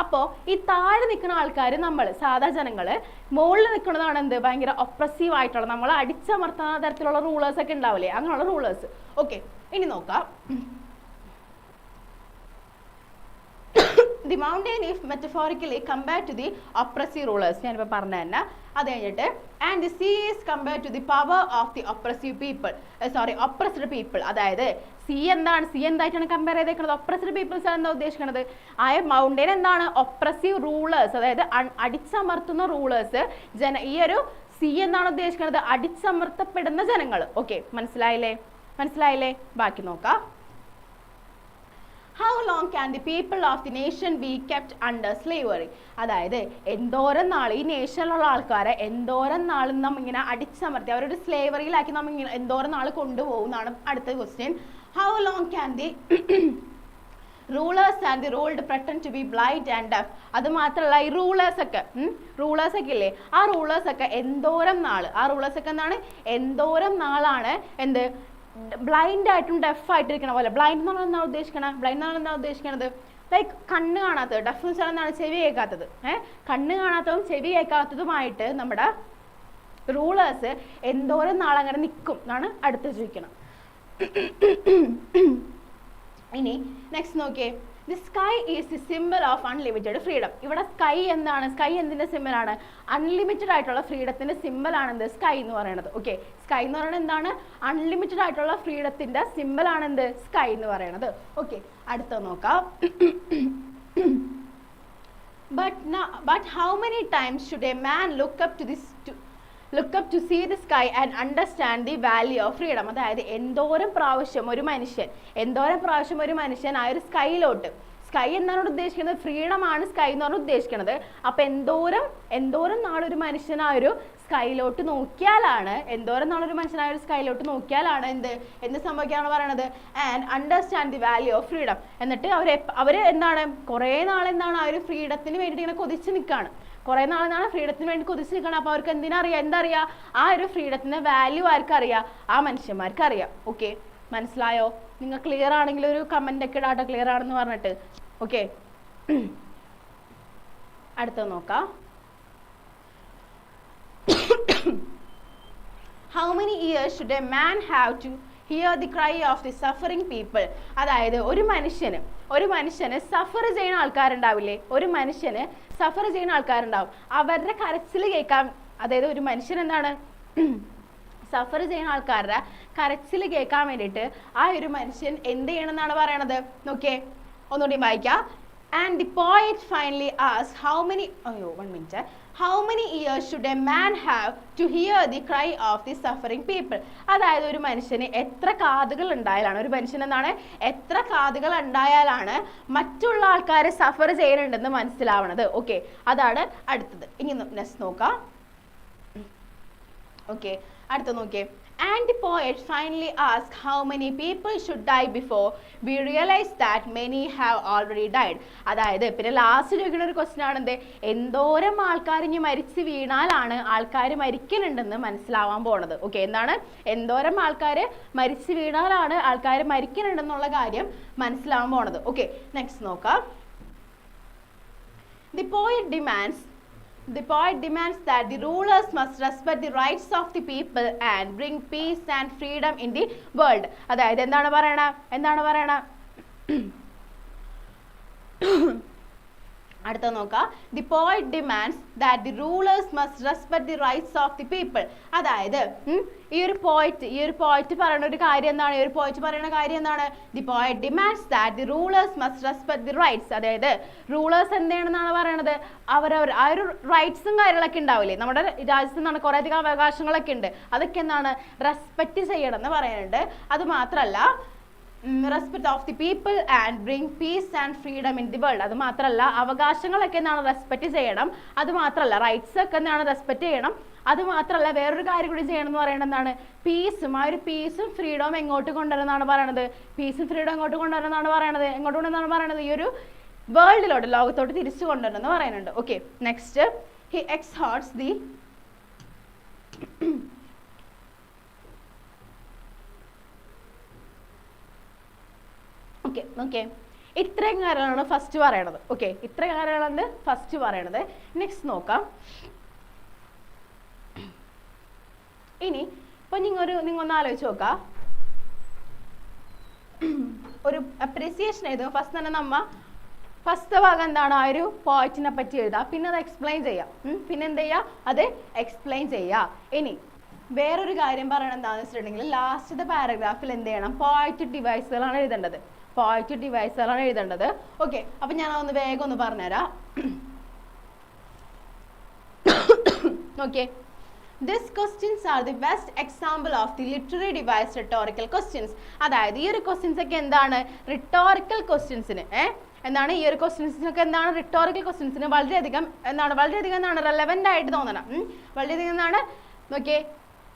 അപ്പോൾ ഈ താഴെ നിൽക്കുന്ന ആൾക്കാർ, നമ്മൾ സാധാ ജനങ്ങള്, മുകളിൽ നിൽക്കുന്നതാണ് എന്ത് ഭയങ്കര ഒപ്രസീവ് ആയിട്ടുള്ള, നമ്മളെ അടിച്ചമർത്തുന്ന തരത്തിലുള്ള റൂളേഴ്സ് ഒക്കെ ഉണ്ടാവില്ലേ, അങ്ങനെയുള്ള റൂളേഴ്സ്. ഓക്കെ, ഇനി നോക്കാം. The mountain is metaphorically compared to the oppressive rulers. ഞാനിപ്പോൾ പറഞ്ഞു തന്നെ. അത് കഴിഞ്ഞിട്ട് and the sea is compared to the power of the oppressive people. Oppressed people. അതായത് സി എന്തായിട്ടാണ് കമ്പയർ ചെയ്തേക്കുന്നത്, ഒപ്രസ്ഡ് പീപ്പിൾസ് ആണ് എന്താ ഉദ്ദേശിക്കുന്നത്. മൗണ്ടെയിൻ എന്താണ്, ഒപ്രസീവ് റൂളേഴ്സ്, അതായത് അടിച്ചമർത്തുന്ന റൂളേഴ്സ്. ഈ ഒരു സി എന്താണ് ഉദ്ദേശിക്കുന്നത്, അടിച്ചമർത്തപ്പെടുന്ന ജനങ്ങൾ. ഓക്കെ, മനസ്സിലായില്ലേ? ബാക്കി നോക്കാം. How long can the people of the nation be kept under slavery? അതായത് എന്തോരം നാൾ ഈ നേഷനിലുള്ള ആൾക്കാരെ എന്തോരം നാൾ നമ്മൾ ഇങ്ങനെ അടിച്ചമർത്തി അവരൊരു സ്ലേവറിയിലാക്കി നമ്മൾ ഇങ്ങനെ എന്തോരം നാൾ കൊണ്ടുപോകും എന്നാണ് അടുത്ത question. How long can the rulers and the ruled pretend to be blind and deaf? അത് മാത്രമല്ല ഈ റൂളേഴ്സ് ഒക്കെ ഇല്ലേ, ആ റൂളേഴ്സ് ഒക്കെ എന്താണ് എന്തോരം നാളാണ് എന്ത് ബ്ലൈൻഡ് ആയിട്ടും ഡെഫ് ആയിട്ടിരിക്കണ പോലെ. ബ്ലൈൻഡ് എന്ന് പറഞ്ഞാൽ എന്താ ഉദ്ദേശിക്കണത്, ലൈക്ക് കണ്ണ് കാണാത്തത്, ഡെഫ് എന്ന് വെച്ചാൽ എന്താണ്, ചെവി കേൾക്കാത്തത്. കണ്ണ് കാണാത്തതും ചെവി കേൾക്കാത്തതുമായിട്ട് നമ്മുടെ റൂളേഴ്സ് എന്തോരം നാളങ്ങനെ നിൽക്കും എന്നാണ് അടുത്ത് ചോദിക്കണം. ഇനി നെക്സ്റ്റ് നോക്കിയേ, the sky is the simple of unlimited freedom. ഇവിടെ സ്കൈ എന്താണ്, സ്കൈ എന്തിന്റെ സിമ്പിൾ ആണ്, അൺലിമിറ്റഡ് ആയിട്ടുള്ള ഫ്രീഡത്തിന്റെ സിമ്പിൾ ആണ് എന്ത്, സ്കൈ എന്ന് പറയുന്നത്. ഓക്കെ, സ്കൈ എന്ന് പറയുന്നത് എന്താണ്, അൺലിമിറ്റഡ് ആയിട്ടുള്ള ഫ്രീഡത്തിന്റെ സിമ്പിൾ ആണ് എന്ത്, സ്കൈ എന്ന് പറയുന്നത്. ഓക്കെ, അടുത്ത നോക്കാം. But how many times should a man look up to see the sky and understand the value of freedom? അതായത് എന്തോരം പ്രാവശ്യം ഒരു മനുഷ്യൻ ആ ഒരു സ്കൈ എന്നാണ് ഉദ്ദേശിക്കുന്നത്, ഫ്രീഡം ആണ് സ്കൈ എന്ന് പറഞ്ഞാൽ ഉദ്ദേശിക്കുന്നത്. അപ്പൊ എന്തോരം നാളൊരു മനുഷ്യൻ ആ ഒരു സ്കൈലോട്ട് നോക്കിയാലാണ് എന്ത് സംഭവിക്കാണ് പറയണത്, and understand the value of freedom. എന്നിട്ട് അവര് എന്താണ് കുറേ നാൾ എന്താണ് ആ ഒരു ഫ്രീഡത്തിന് വേണ്ടിയിട്ട് ഇങ്ങനെ കൊതിച്ച് നിൽക്കുകയാണ്, കുറേ നാളെന്നാണ് ഫ്രീഡത്തിന് വേണ്ടി കൊതിച്ച് നിൽക്കണം. അപ്പോൾ അവർക്ക് എന്താ ആ ഒരു ഫ്രീഡത്തിന്റെ വാല്യൂ ആർക്കറിയാം, ആ മനുഷ്യന്മാർക്ക് അറിയാം. ഓക്കെ, മനസ്സിലായോ? നിങ്ങൾ ക്ലിയർ ആണെങ്കിൽ ഒരു കമന്റ് ഒക്കെ ഇടാട്ടോ, ക്ലിയർ ആണെന്ന് പറഞ്ഞിട്ട്. ഓക്കെ, അടുത്ത നോക്കാം. How many years should a man have to hear the cry of the suffering people? അതായത് ഒരു മനുഷ്യന് സഫർ ചെയ്യുന്ന ആൾക്കാരുണ്ടാവില്ലേ, അവരുടെ കരച്ചിൽ കേൾക്കാൻ. അതായത് ഒരു മനുഷ്യൻ എന്താണ് സഫർ ചെയ്യുന്ന ആൾക്കാരുടെ കരച്ചിൽ കേൾക്കാൻ വേണ്ടിയിട്ട് ആ ഒരു മനുഷ്യൻ എന്ത് ചെയ്യണം എന്നാണ് പറയണത്. നോക്കിയേ, ഒന്നുകൂടി വായിക്കാം. And the poet finally asks, how many years should a man have to hear the cry of the suffering people? അതായത് ഒരു മനുഷ്യന് എത്ര കാതുകൾ ഉണ്ടായാലാണ് മറ്റുള്ള ആൾക്കാരെ സഫർ ചെയ്യുന്നുണ്ടെന്ന് മനസ്സിലാവണത്. ഓക്കെ, അതാണ് അടുത്തത്. ഇനി നെക്സ്റ്റ് നോക്കാം. ഓക്കെ, അടുത്ത നോക്കിയേ. And the poet finally asks how many people should die before we realize that many have already died. അതായത് പിന്നെ ലാസ്റ്റ് ചോദിക്കുന്ന ഒരു ക്വസ്റ്റ്യൻ ആണ് എന്ത്, എന്തോരം ആൾക്കാർ ഇനി മരിച്ചു വീണാലാണ് ആൾക്കാർ മരിക്കുന്നുണ്ടെന്ന് മനസ്സിലാവാൻ പോണത്. ഓക്കെ, എന്താണ്, എന്തോരം ആൾക്കാർ മരിച്ചു വീണാലാണ് ആൾക്കാർ മരിക്കുന്നുണ്ടെന്നുള്ള കാര്യം മനസ്സിലാവാൻ പോണത്. ഓക്കെ, നെക്സ്റ്റ് നോക്കാം. The poet demands that the rulers must respect the rights of the people and bring peace and freedom in the world. അതായത് എന്താണ് പറയണ അടുത്ത നോക്കാം. The poet demands that the rulers must respect the rights of the people. അതായത് ഈ ഒരു പോയിറ്റ് പറയുന്ന ഒരു കാര്യം എന്താണ്, The poet demands that the rulers must respect the rights. അതായത് റൂളേഴ്സ് എന്താണെന്നാണ് പറയണത്, അവരവർ ആ ഒരു റൈറ്റ്സും കാര്യങ്ങളൊക്കെ ഉണ്ടാവില്ലേ, നമ്മുടെ രാജ്യത്ത് നിന്നാണ് കുറേ അധികം അവകാശങ്ങളൊക്കെ ഉണ്ട്, അതൊക്കെ എന്താണ് റെസ്പെക്റ്റ് ചെയ്യണം എന്ന് പറയുന്നുണ്ട്. അത് മാത്രമല്ല respect of the people and bring piece and freedom in the world. അത് മാത്രമല്ല അവകാശങ്ങളൊക്കെ എന്താണ് റെസ്പെക്ട് ചെയ്യണം, അത് മാത്രമല്ല റൈറ്റ്സ് ഒക്കെ എന്താണ് റെസ്പെക്ട് ചെയ്യണം, അത് മാത്രമല്ല വേറൊരു കാര്യം കൂടി ചെയ്യണം എന്ന് പറയുന്നത് എന്താണ്, പീസും, ആ ഒരു പീസും ഫ്രീഡവും എങ്ങോട്ട് കൊണ്ടുവരുന്നതാണ് പറയണത്, പീസും ഫ്രീഡം എങ്ങോട്ട് കൊണ്ടുവരുന്നതാണ് പറയണത്, എങ്ങോട്ട് കൊണ്ടുവരുന്നതാണ് പറയണത്, ഈ ഒരു വേൾഡിലോട്ട്, ലോകത്തോട്ട് തിരിച്ചു കൊണ്ടുവരുന്നെന്ന് പറയുന്നുണ്ട്. Okay, next. He exhorts the okay, ഇത്രയും കാര്യങ്ങളാണ് ഫസ്റ്റ് പറയണത്. ഓക്കെ, ഇത്രയും കാര്യങ്ങളാണ് ഫസ്റ്റ് പറയണത്. നെക്സ്റ്റ് നോക്കാം. ഇനി ഇപ്പൊ നിങ്ങൊന്ന് ആലോചിച്ച് നോക്കാം, ഒരു അപ്രീസിയേഷൻ എഴുതുക. ഫസ്റ്റ് തന്നെ ഫസ്റ്റ് ഭാഗം എന്താണ്, ആ ഒരു പോയിന്റിനെ പറ്റി എഴുതാം, പിന്നെ അത് എക്സ്പ്ലെയിൻ ചെയ്യാം, പിന്നെ എന്ത് ചെയ്യുക, അത് എക്സ്പ്ലെയിൻ ചെയ്യാം. ഇനി വേറൊരു കാര്യം പറയണത് എന്താണെന്ന് വെച്ചിട്ടുണ്ടെങ്കിൽ ലാസ്റ്റത്തെ പാരഗ്രാഫിൽ എന്ത് ചെയ്യണം, പോയറ്റിക് ഡിവൈസുകളാണ് എഴുതേണ്ടത്. ഓക്കെ, അപ്പൊ ഞാൻ ഒന്ന് വേഗം ഒന്ന് പറഞ്ഞുതരാം. Okay, These questions are the best example of the literary device rhetorical questions. അതായത് ഈ ഒരു ക്വസ്റ്റ്യൻസ് ഒക്കെ എന്താണ്, റിട്ടോറിക്കൽ ക്വസ്റ്റ്യൻസിന് എന്താണ്, ഈ ഒരു ക്വസ്റ്റ്യൻസിനൊക്കെ എന്താണ്, റിട്ടോറിക്കൽ ക്വസ്റ്റ്യൻസിന് വളരെയധികം എന്താണ് റെലവെന്റ് ആയിട്ട് തോന്നണം, വളരെയധികം എന്താണ്. നോക്കിയേ,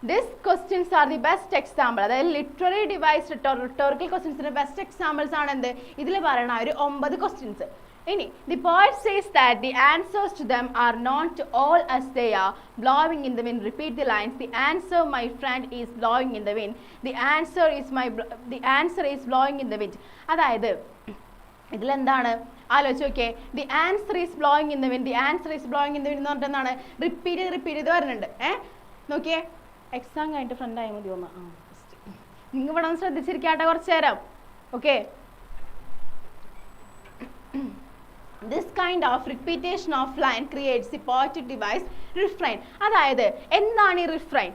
These questions are the best example. അതായത് ലിറ്റററി ഡിവൈസ് റിട്ടോറിക്കൽ ക്വസ്റ്റ്യൻസിന്റെ ബെസ്റ്റ് എക്സാമ്പിൾസ് ആണ് എന്ത്, ഇതിൽ പറയണ ഒരു 9 ക്വസ്റ്റ്യൻസ്. ഇനി the poet says that the answers to them are not all as they are blowing in the wind. Repeat the lines. The answer, my friend, is blowing in the wind. The answer is blowing in the wind. അതായത് ഇതിലെന്താണ് ആലോചിച്ച് നോക്കിയേ, the answer is blowing in the wind എന്ന് പറഞ്ഞിട്ട് എന്താണ്, repeat ചെയ്ത് വരുന്നുണ്ട്. നോക്കിയേ, exam കഴിഞ്ഞിട്ട് ഫ്രണ്ട് ആയി മതി ഒന്ന്, നിങ്ങൾ ഇവിടെ ഒന്ന് ശ്രദ്ധിച്ചിരിക്കാട്ടെ കുറച്ചു നേരം. Okay, This kind of repetition of line creates the poetic device refrain. അതായത് എന്താണ് ഈ റിഫ്രൈൻ?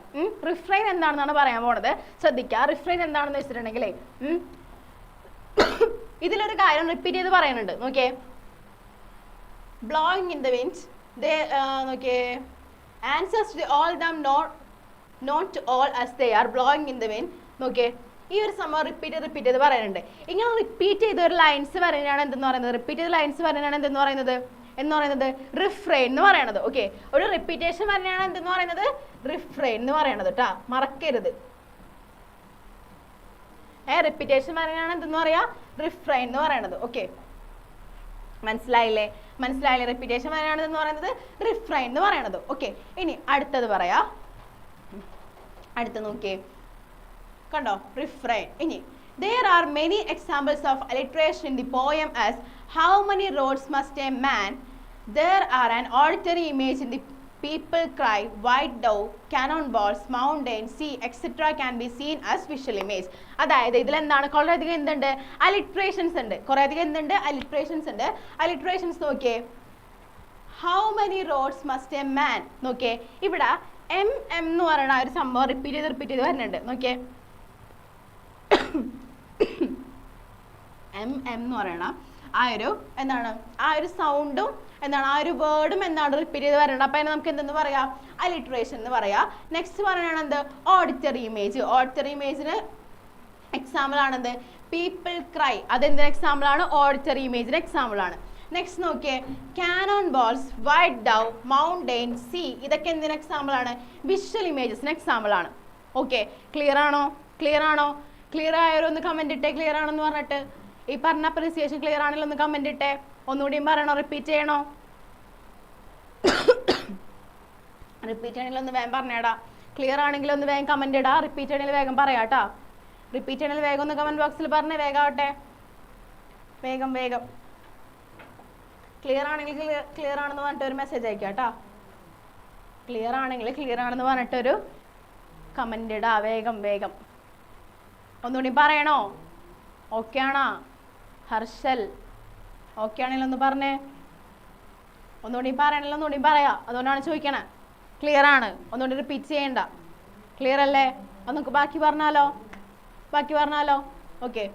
റിഫ്രൈൻ എന്താണെന്നാണ് പറയാൻ പോണത്. ശ്രദ്ധിക്കുക, റിഫ്രൈൻ എന്താണെന്ന് വെച്ചിട്ടുണ്ടെങ്കിൽ ഇതിലൊരു കാര്യം റിപ്പീറ്റ് ചെയ്ത് പറയുന്നുണ്ട്. നോക്കിയേ, blowing in the wind, നോക്കിയേ, answers to all them not all as they are blowing in the wind. നോക്കിയേ, ഈ ഒരു സംഭവം റിപ്പീറ്റ് ചെയ്ത് പറയുന്നുണ്ട്. ഇങ്ങനെ റിപ്പീറ്റ് ചെയ്ത ഒരു ലൈൻസ് പറയുന്നതാണ് എന്തെന്ന് പറയുന്നത്, റിഫ്രെയിൻ എന്ന് പറയുന്നത്. ഓക്കെ, ഒരു റിപ്പീറ്റേഷൻ പറയുന്നതാണ് എന്തെന്ന് പറയുന്നത്, റിഫ്രെയിൻ എന്ന് പറയുന്നത് കേട്ടാ, മറക്കരുത്. റിപ്പീറ്റേഷൻ പറയുന്നതാണ് എന്തെന്ന് പറയാ, റിഫ്രെയിൻ എന്ന് പറയുന്നത്. ഓക്കെ, മനസ്സിലായില്ലേ? റിപ്പീറ്റേഷൻ പറയുന്നതാണ് എന്ന് പറയുന്നത് റിഫ്രെയിൻ എന്ന് പറയുന്നത്. ഓക്കെ, ഇനി അടുത്തത് പറയാ. അടുത്ത നോക്കിയേ, കണ്ടോ, റിഫ്രെയിൻ. ഇനി there are many examples of alliteration in the poem as how many roads must a man, there are an auditory image in the people cry, white dove, cannonballs, mountain, sea, etc. can be seen as visual image. അതായത് ഇതിലെന്താണ്, കുറേയധികം എന്തുണ്ട്, അലിട്രേഷൻസ് ഉണ്ട്, അലിട്രേഷൻസ് നോക്കിയേ, how many roads must a man, നോക്കിയേ, ഇവിടെ M എന്ന് പറയുന്ന ഒരു സംഭവം റിപ്പീറ്റ് ചെയ്ത് വരുന്നുണ്ട്. നോക്കിയേ, എം എന്ന് പറയണ ആ ഒരു എന്താണ്, ആ ഒരു സൗണ്ടും എന്താണ്, ആ ഒരു വേർഡും എന്താണ് റിപ്പീറ്റ് ചെയ്ത് വരണം. അപ്പൊ അതിനെ നമുക്ക് എന്തെന്ന് പറയാം, അലിട്രേഷൻ എന്ന് പറയാം. നെക്സ്റ്റ് പറയണത് എന്ത്, ഓഡിറ്ററി ഇമേജിന് എക്സാമ്പിൾ ആണെന്ത്, പീപ്പിൾ ക്രൈ. അതെന്തിന് എക്സാമ്പിൾ ആണ്, ഓഡിറ്ററി ഇമേജിന് എക്സാമ്പിൾ ആണ്. നെക്സ്റ്റ് നോക്കിയേ, cannon balls, white dove, mountain, sea, ഇതൊക്കെ എന്തിന് എക്സാമ്പിൾ ആണ്? വിഷ്വൽ ഇമേജസിന് എക്സാമ്പിൾ ആണ്. ഓക്കെ, ക്ലിയർ ആണോ? ക്ലിയർ ആണോ? ക്ലിയർ ആയവരൊന്ന് കമന്റ് ഇട്ടേ, ക്ലിയർ ആണെന്ന് പറഞ്ഞിട്ട്. ഈ പറഞ്ഞ അപ്രീസിയേഷൻ ക്ലിയർ ആണെങ്കിലും ഒന്ന് കമന്റ് ഇട്ടേ. ഒന്നുകൂടിയും പറയണോ? റിപ്പീറ്റ് ചെയ്യണോ? റിപ്പീറ്റ് ചെയ്യണമെങ്കിൽ ഒന്ന് വേഗം പറഞ്ഞേടാ. ക്ലിയർ ആണെങ്കിൽ ഒന്ന് വേഗം കമന്റ് ഇടാ. റിപ്പീറ്റ് ചെയ്യണമെങ്കിൽ വേഗം പറയാട്ടാ. റിപ്പീറ്റ് ചെയ്യണമെങ്കിൽ വേഗം ഒന്ന് കമന്റ് ബോക്സിൽ പറഞ്ഞേ, വേഗം ആവട്ടെ, വേഗം വേഗം. ക്ലിയർ ആണെങ്കിൽ ക്ലിയർ ആണെന്ന് പറഞ്ഞിട്ട് ഒരു മെസ്സേജ് അയക്കാട്ടാ. ക്ലിയർ ആണെങ്കിൽ ക്ലിയർ ആണെന്ന് പറഞ്ഞിട്ടൊരു കമന്റ് ഇടാ, വേഗം വേഗം. ഒന്നുകൂടി പറയണോ? ഓക്കെ ആണോ? ഹർഷൽ ഓക്കെ ആണെങ്കിലും ഒന്ന് പറഞ്ഞേ. ഒന്നുകൂടി പറയണല്ലോ, ഒന്നുകൂടി പറയാ, അതുകൊണ്ടാണ് ചോദിക്കണേ. ക്ലിയർ ആണ്, ഒന്നുകൂടി റിപ്പീറ്റ് ചെയ്യണ്ട. ക്ലിയർ അല്ലേ? അത് നമുക്ക് ബാക്കി പറഞ്ഞാലോ? ബാക്കി പറഞ്ഞാലോ? ഓക്കെ.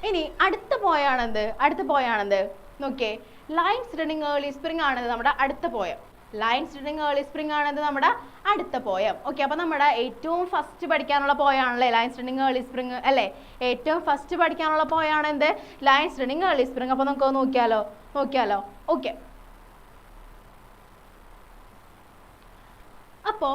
ഇനി അടുത്ത പോയാണെന്ത്? അടുത്ത പോയാണെന്ത്? നോക്കിയേ, ലൈൻസ് റണ്ണിങ് ഏർലി സ്പ്രിംഗ് ആണെന്ന് നമ്മുടെ അടുത്ത poem. Lines running early spring ആണെന്ന് നമ്മുടെ അടുത്ത പോയം. ഓക്കെ, അപ്പൊ നമ്മുടെ ഏറ്റവും ഫസ്റ്റ് പഠിക്കാനുള്ള പോയാണല്ലേ ലൈൻസ് റണ്ണിങ് ഏർലി സ്പ്രിംഗ് അല്ലേ? ഏറ്റവും ഫസ്റ്റ് പഠിക്കാനുള്ള പോയാണ് എന്ത്? Lines running early spring. അപ്പൊ നമുക്ക് നോക്കിയാലോ? നോക്കിയാലോ? ഓക്കെ. അപ്പോ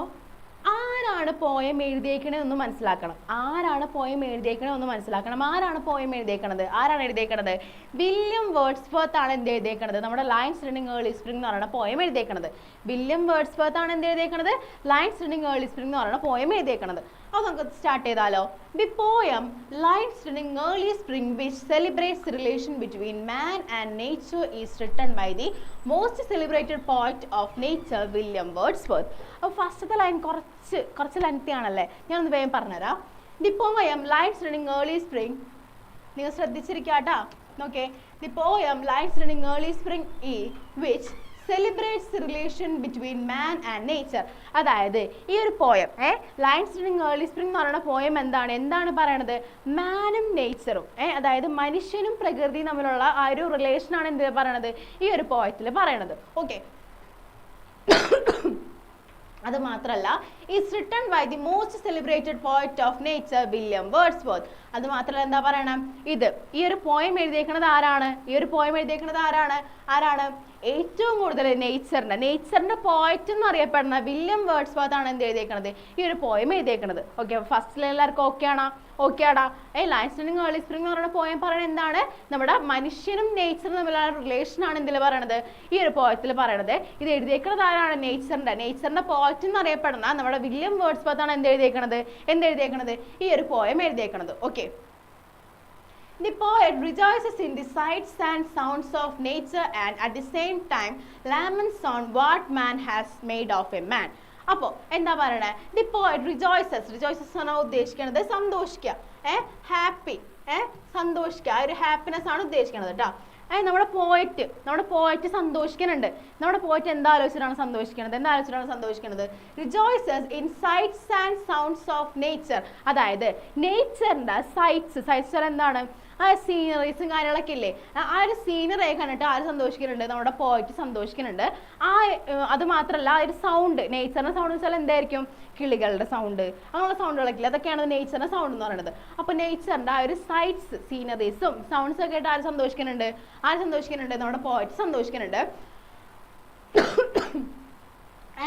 ആരാണ് പോയം എഴുതിയേക്കണേ ഒന്ന് മനസ്സിലാക്കണം. ആരാണ് പോയം എഴുതിയേക്കണേ ഒന്ന് മനസ്സിലാക്കണം. ആരാണ് പോയം എഴുതിയേക്കണത്? ആരാണ് എഴുതിയേക്കണത്? വില്യം വേർഡ്സ്വർത്ത് ആണ് എന്ത് എഴുതിയേക്കണത്? നമ്മുടെ ലൈൻസ് റണ്ണിങ് ഏർലി സ്പ്രിംഗ് എന്ന് പറയുന്ന പോയം എഴുതിയേക്കണത്. വില്യം വേർഡ്സ്വർത്ത് ആണ് എന്ത് എഴുതിയേക്കണത്? ലൈൻസ് റണ്ണിങ് ഏർലി സ്പ്രിംഗ് എന്ന് പറയുന്ന പോയം എഴുതിയേക്കണത്. അപ്പോൾ നമുക്ക് സ്റ്റാർട്ട് ചെയ്താലോ? The poem lines running early spring which celebrates the relation between man and nature is written by the most celebrated poet of nature William Wordsworth. അപ്പോൾ ഫസ്റ്റത്തെ line കുറച്ച് lengthy ആണല്ലേ, ഞാനൊന്ന് വേഗം പറഞ്ഞുതരാം. The poem lines running early spring, നിങ്ങൾ ശ്രദ്ധിച്ചിരിക്കാട്ടാ. നോക്കേ, the poem lines running early spring which celebrates the relation between man and nature. അതായത് ഈ ഒരു poem lines running early spring എന്ന് പറയുന്ന പോയം എന്താണ് പറയണത്? മാനും നേച്ചറും അതായത് മനുഷ്യനും പ്രകൃതിയും തമ്മിലുള്ള ആ ഒരു റിലേഷനാണ് എന്ത് പറയണത്? ഈ ഒരു പോയത്തിൽ പറയണത്. ഓക്കെ, അത് മാത്രല്ല, is written by the most celebrated poet of nature William Wordsworth. അത് മാത്രല്ല, എന്താ പറയണം? ഈ ഒരു പോയം എഴുതിയേക്കണത് ആരാണ്? ഈ ഒരു പോയം എഴുതിയേക്കണത് ആരാണ്? ഏറ്റവും കൂടുതൽ നേച്ചറിന്റെ പോയറ്റ് എന്ന് അറിയപ്പെടുന്ന വില്യം വേർഡ്സ്വർത്ത് ആണ് എന്ത് എഴുതിയേക്കണത്? ഈ ഒരു പോയം എഴുതിയേക്കണത്. ഓക്കെ, ഫസ്റ്റിൽ എല്ലാവർക്കും ഓക്കെ ആടാ. ലൈൻസ് റണ്ണിങ് ഏർലി സ്പ്രിംഗ് എന്ന് പറയുന്ന പോയം പറയുന്നത് എന്താണ്? നമ്മുടെ മനുഷ്യനും നേച്ചറും തമ്മിലുള്ള റിലേഷൻ ആണ് എന്തിൽ പറയണത്? ഈ ഒരു പോയത്തിൽ പറയണത്. ഇത് എഴുതിയേക്കുന്നത് ആരാണ്? നേച്ചറിന്റെ പോയറ്റ് എന്ന് അറിയപ്പെടുന്ന നമ്മുടെ വില്യം വേർഡ്സ്വർത്ത് ആണ് എന്ത് എഴുതിയേക്കണത്? ഈ ഒരു പോയം എഴുതിയേക്കണത്. Okay. The poet rejoices in the sights and sounds of nature and at the same time laments on what man has made of a man. അപ്പോൾ എന്താ പറയണേ? ദി പോയറ്റ് റിജോയ്സസ് ആണ് ഉദ്ദേശിക്കുന്നത് സന്തോഷിക്കുക, ഹാപ്പി, സന്തോഷിക്കുക, ആ ഒരു ഹാപ്പിനെസ് ആണ് ഉദ്ദേശിക്കുന്നത് കേട്ടോ. നമ്മുടെ പോയറ്റ് സന്തോഷിക്കുന്നുണ്ട്. നമ്മുടെ പോയറ്റ് എന്താ ആലോചിച്ചിട്ടാണ് സന്തോഷിക്കുന്നത്? Rejoices in sights and sounds of nature. അതായത് നേച്ചറിന്റെ സൈറ്റ്സ് എന്താണ്? ആ സീനറീസും കാര്യങ്ങളൊക്കെ ഇല്ലേ, ആ ഒരു സീനറിയെ കണ്ടിട്ട് ആര് സന്തോഷിക്കുന്നുണ്ട്? നമ്മുടെ പോയറ്റ് സന്തോഷിക്കുന്നുണ്ട്. അത് മാത്രമല്ല, ആ ഒരു സൗണ്ട്, നേച്ചറിന്റെ സൗണ്ട് വെച്ചാൽ എന്തായിരിക്കും? കിളികളുടെ സൗണ്ട്, അങ്ങനെയുള്ള സൗണ്ടുകളൊക്കെ ഇല്ല, അതൊക്കെയാണ് നേച്ചറിന്റെ സൗണ്ട് എന്ന് പറയുന്നത്. അപ്പൊ നേച്ചറിന്റെ ആ ഒരു സൈറ്റ്സ്, സീനറീസും സൗണ്ട്സും ഒക്കെ ആയിട്ട് ആര് സന്തോഷിക്കുന്നുണ്ട്? നമ്മുടെ poet സന്തോഷിക്കുന്നുണ്ട്.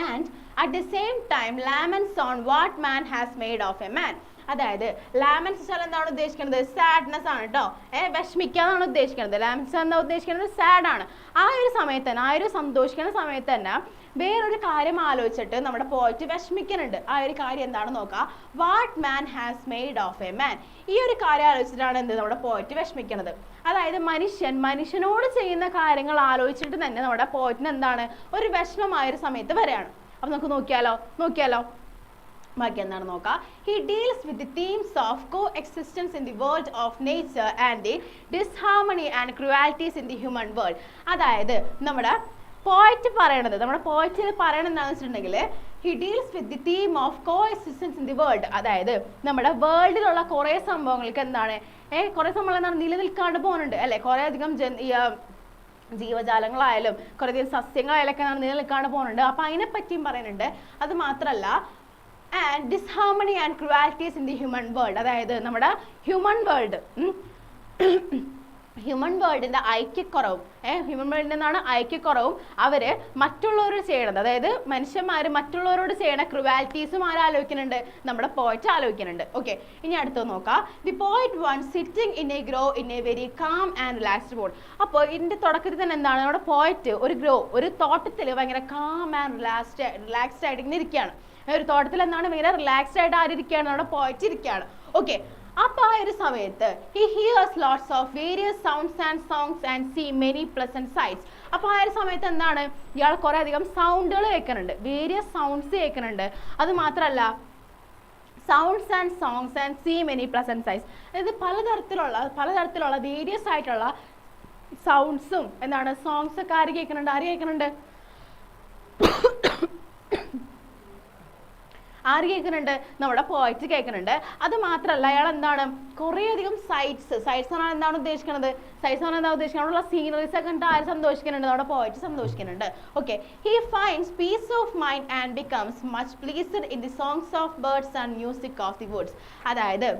And at the same time laments on what man has made of a man. അതായത് ലാമൻസ് വെച്ചാൽ എന്താണ് ഉദ്ദേശിക്കുന്നത്? സാഡ്നെസ് ആണ് കേട്ടോ, വിഷമിക്കാന്നാണ് ഉദ്ദേശിക്കുന്നത്. ലാമൻസ് എന്താ ഉദ്ദേശിക്കുന്നത്? സാഡ് ആണ്. ആ ഒരു സമയത്ത് തന്നെ, ആ ഒരു സന്തോഷിക്കുന്ന സമയത്ത് തന്നെ വേറൊരു കാര്യം ആലോചിച്ചിട്ട് നമ്മുടെ പോയറ്റ് വിഷമിക്കുന്നുണ്ട്. ആ ഒരു കാര്യം എന്താണെന്ന് നോക്കാം. What man has made of a മാൻ. ഈ ഒരു കാര്യം ആലോചിച്ചിട്ടാണ് നമ്മുടെ പോയറ്റ് വിഷമിക്കുന്നത്. അതായത് മനുഷ്യനോട് ചെയ്യുന്ന കാര്യങ്ങൾ ആലോചിച്ചിട്ട് തന്നെ നമ്മുടെ പോയറ്റിന് എന്താണ്? ഒരു വിഷമമായൊരു സമയത്ത് വരെയാണ്. അപ്പൊ നമുക്ക് നോക്കിയാലോ ബാക്കി എന്താണ് നോക്കാം. He deals with the themes of coexistence in the world of nature and the disharmony and cruelties in the human world. അതായത് നമ്മുടെ പോയറ്റിൽ പറയണത് എന്താണെന്ന് വെച്ചിട്ടുണ്ടെങ്കിൽ he deals with the theme of coexistence in the world. അതായത് നമ്മുടെ വേൾഡിലുള്ള കുറേ സംഭവങ്ങൾക്ക് എന്താണ്? കുറേ സംഭവങ്ങൾ എന്താണ്? നിലനിൽക്കാണ്ട് പോകുന്നുണ്ട് അല്ലെ? കുറേ അധികം ജീവജാലങ്ങളായാലും കുറേ സസ്യങ്ങളായാലൊക്കെ നിലനിൽക്കാണ്ട് പോകുന്നുണ്ട്. അപ്പോൾ അതിനെപ്പറ്റിയും പറയുന്നുണ്ട്. അത് മാത്രമല്ല and disharmony and cruelties in the human world, അതായത് നമ്മുടെ ഹ്യൂമൻ വേൾഡിൻ്റെ ഐക്യക്കുറവും ഹ്യൂമൻ വേൾഡിൽ നിന്നാണ് ഐക്യക്കുറവും അവർ മറ്റുള്ളവരോട് ചെയ്യണത്, അതായത് മനുഷ്യന്മാർ മറ്റുള്ളവരോട് ചെയ്യണ ക്രുവാലിറ്റീസും ആലോചിക്കുന്നുണ്ട്, നമ്മുടെ പോയിറ്റ് ആലോചിക്കുന്നുണ്ട്. ഓക്കെ, ഇനി അടുത്ത് നോക്കാം. The poet one sitting in a grove in a very calm and relaxed mood. അപ്പോൾ ഇതിൻ്റെ തുടക്കത്തിൽ തന്നെ എന്താണ്, നമ്മുടെ പോയിറ്റ് ഒരു തോട്ടത്തിൽ ഭയങ്കര കാം ആൻഡ് റിലാക്സ്ഡ് ആയിട്ട് ഇങ്ങനെ ഇരിക്കുകയാണ്. ഒരു തോട്ടത്തിൽ എന്താണ് ഭയങ്കര റിലാക്സ്ഡ് ആയിട്ട് ആരിയ്ക്കുകയാണ്, നമ്മുടെ പോയിറ്റ് ഇരിക്കുകയാണ്. ഓക്കെ, അപ്പോൾ ആ ഒരു സമയത്ത് he hears lots of various sounds and songs and see many pleasant sights. അപ്പോൾ ആ ഒരു സമയത്ത് എന്താണ്, ഇയാൾ കുറേ അധികം സൗണ്ടുകൾ കേൾക്കുന്നുണ്ട്, വേരിയസ് സൗണ്ട്സ് കേൾക്കുന്നുണ്ട്. അത് മാത്രമല്ല sounds and songs and see many pleasant sights, അതായത് പലതരത്തിലുള്ള വേരിയസ് ആയിട്ടുള്ള സൗണ്ട്സും എന്താണ് സോങ്സ് ഒക്കെ ആര് കേൾക്കുന്നുണ്ട് നമ്മുടെ പോയിറ്റ് കേൾക്കുന്നുണ്ട്. അത് മാത്രമല്ല അയാൾ എന്താണ് കുറേ അധികം സൈറ്റ്സ് എന്താണ് ഉദ്ദേശിക്കുന്നത്, അവിടെയുള്ള സീനറീസ് ഒക്കെ കണ്ടിട്ട് ആര് സന്തോഷിക്കുന്നുണ്ട്, നമ്മുടെ പോയിറ്റ് സന്തോഷിക്കുന്നുണ്ട്. Okay, he finds peace of mind and becomes much pleased in the songs of birds and music of the woods. അതായത്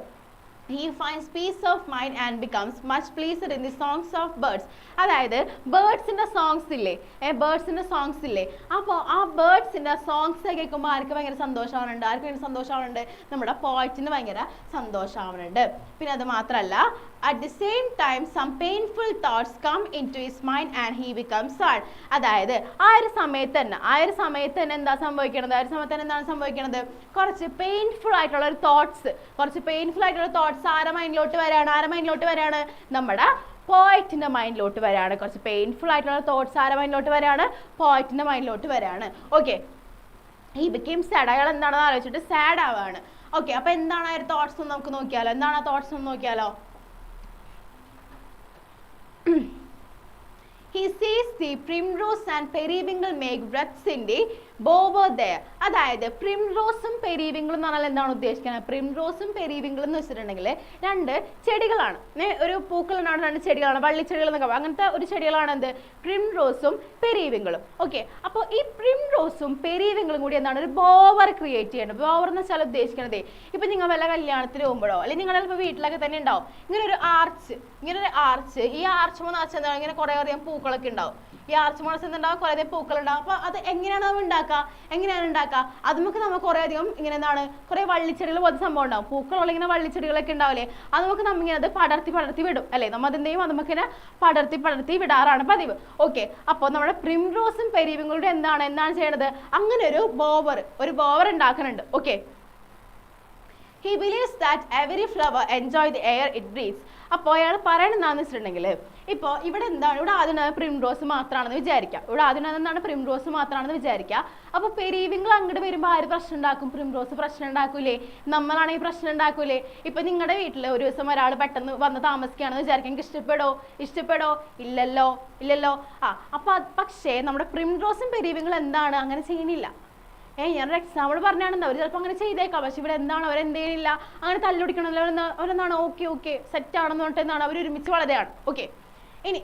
he finds peace of mind and becomes much pleased in the songs of birds. അതായത് ബേർഡ്സിൻ്റെ songs ഇല്ലേ, അപ്പോൾ ആ ബേർഡ്സിൻ്റെ songs കേൾക്കുമ്പോൾ ആർക്ക് ഭയങ്കര സന്തോഷമാവുന്നുണ്ട്, നമ്മുടെ പോയിറ്റിന് ഭയങ്കര സന്തോഷമാവുന്നുണ്ട്. പിന്നെ അത് മാത്രമല്ല at the same time some painful thoughts come into his mind and he becomes sad. അതായത് ആ ഒരു സമയത്ത് തന്നെ എന്താണ് സംഭവിക്കുന്നത്, കുറച്ച് പെയിൻഫുൾ ആയിട്ടുള്ള തോട്ട്സ് ആരുടെ മൈൻഡിലോട്ട് വരാണ്, നമ്മുടെ പോയിറ്റിന്റെ മൈൻഡിലോട്ട് വരാണ്. കുറച്ച് പെയിൻഫുൾ ആയിട്ടുള്ള തോട്ട്സ് ആരുടെ മൈൻഡിലോട്ട് വരാണ്, പോയിറ്റിന്റെ മൈൻഡിലോട്ട് വരാണ്. Okay, he became sad. അയാൾ എന്താണെന്ന് ആലോചിച്ചിട്ട് സാഡ് ആവാണ്. ഓക്കെ, അപ്പൊ എന്താണ് ആ ഒരു തോട്ട്സ് എന്ന് നമുക്ക് നോക്കിയാലോ. He sees the primrose and periwinkle make breaths in the bower there. അതായത് പ്രിംറോസും പെരിവിങ്കിളും എന്ന് പറഞ്ഞാൽ എന്താണ് ഉദ്ദേശിക്കുന്നത്, പ്രിംറോസും പെരിവിങ്കിളും എന്ന് വെച്ചിട്ടുണ്ടെങ്കിൽ രണ്ട് ചെടികളാണ്, ഒരു പൂക്കളുണ്ടാകുന്ന രണ്ട് ചെടികളാണ്, വള്ളിച്ചെടികൾ എന്നൊക്കെ അങ്ങനത്തെ ഒരു ചെടികളാണ് എന്ത്, പ്രിംറോസും പെരിവിങ്കിളും. ഓക്കെ, അപ്പോൾ ഈ പ്രിംറോസും പെരിവിങ്കിളും കൂടി എന്താണ് ഒരു ബോവർ ക്രിയേറ്റ് ചെയ്യേണ്ടത്. ബോവർ എന്ന് വെച്ചാൽ ഉദ്ദേശിക്കുന്നത്, ഇപ്പം നിങ്ങൾ വല്ല കല്യാണത്തിന് പോകുമ്പോഴോ അല്ലെങ്കിൽ നിങ്ങളുടെ ഇപ്പോൾ വീട്ടിലൊക്കെ തന്നെ ഉണ്ടാവും ഇങ്ങനെ ഒരു ആർച്ച്, ഈ ആർച്ച് മൂന്നാർച്ച് എന്താണ് ഇങ്ങനെ കുറേ അധികം പൂക്കളൊക്കെ ഉണ്ടാവും. ഈ ആർച്ച് മോണസുണ്ടാവും, കുറേ അധികം പൂക്കളുണ്ടാവും. അപ്പോൾ അത് എങ്ങനെയാണ് ഉണ്ടാക്കുക, അത് നമുക്ക് കുറേ അധികം ഇങ്ങനെ എന്താണ് കുറേ വള്ളിച്ചെടികൾ പോലത്തെ സംഭവം ഉണ്ടാവും, പൂക്കളുള്ള ഇങ്ങനെ വള്ളിച്ചെടികളൊക്കെ ഉണ്ടാവില്ലേ, അത് നമ്മിങ്ങനെ അത് പടർത്തി വിടും അല്ലേ, അത് നമുക്കിങ്ങനെ പടർത്തി വിടാറാണ് പതിവ്. ഓക്കെ, അപ്പോൾ നമ്മുടെ പ്രിംറോസും പെരിവിങ്കിളും എന്താണ് ചെയ്യണത്, അങ്ങനെ ഒരു ബോവർ ഉണ്ടാക്കുന്നുണ്ട്. Okay, he believes that every flower enjoy the air it breathes. അപ്പോൾ അയാൾ പറയണത് എന്താണെന്ന് വെച്ചിട്ടുണ്ടെങ്കിൽ, ഇപ്പോൾ ഇവിടെ ആദ്യം പ്രിംറോസ് മാത്രമാണെന്ന് വിചാരിക്കുക. അപ്പോൾ പെരിവിങ്കിൾ അങ്ങോട്ട് വരുമ്പോൾ ആര് പ്രശ്നം ഉണ്ടാക്കും, പ്രിംറോസ് പ്രശ്നം ഉണ്ടാക്കൂലേ, നമ്മളാണെങ്കിൽ പ്രശ്നം ഉണ്ടാക്കൂലേ. ഇപ്പം നിങ്ങളുടെ വീട്ടിൽ ഒരു ദിവസം ഒരാൾ പെട്ടെന്ന് വന്ന് താമസിക്കുകയാണെന്ന് വിചാരിക്കാം, എനിക്ക് ഇഷ്ടപ്പെടോ ഇല്ലല്ലോ. അപ്പോൾ പക്ഷേ നമ്മുടെ പ്രിംറോസും പെരിവിങ്കിളും എന്താണ് അങ്ങനെ ചെയ്യണില്ല. ഞാനൊരു എക്സാമ്പിൾ പറഞ്ഞാണെന്ന്, അവർ ചിലപ്പോൾ അങ്ങനെ ചെയ്തേക്കാം, പക്ഷെ ഇവിടെ എന്താണ് അവരെന്തേലില്ല, അങ്ങനെ തല്ലുപിടിക്കണമല്ലോ, അവരെന്താണ് ഓക്കെ സെറ്റ് ആണെന്ന് പറഞ്ഞിട്ട് അവർ ഒരുമിച്ച് വളരെയാണ്. ഓക്കെ, ഇനി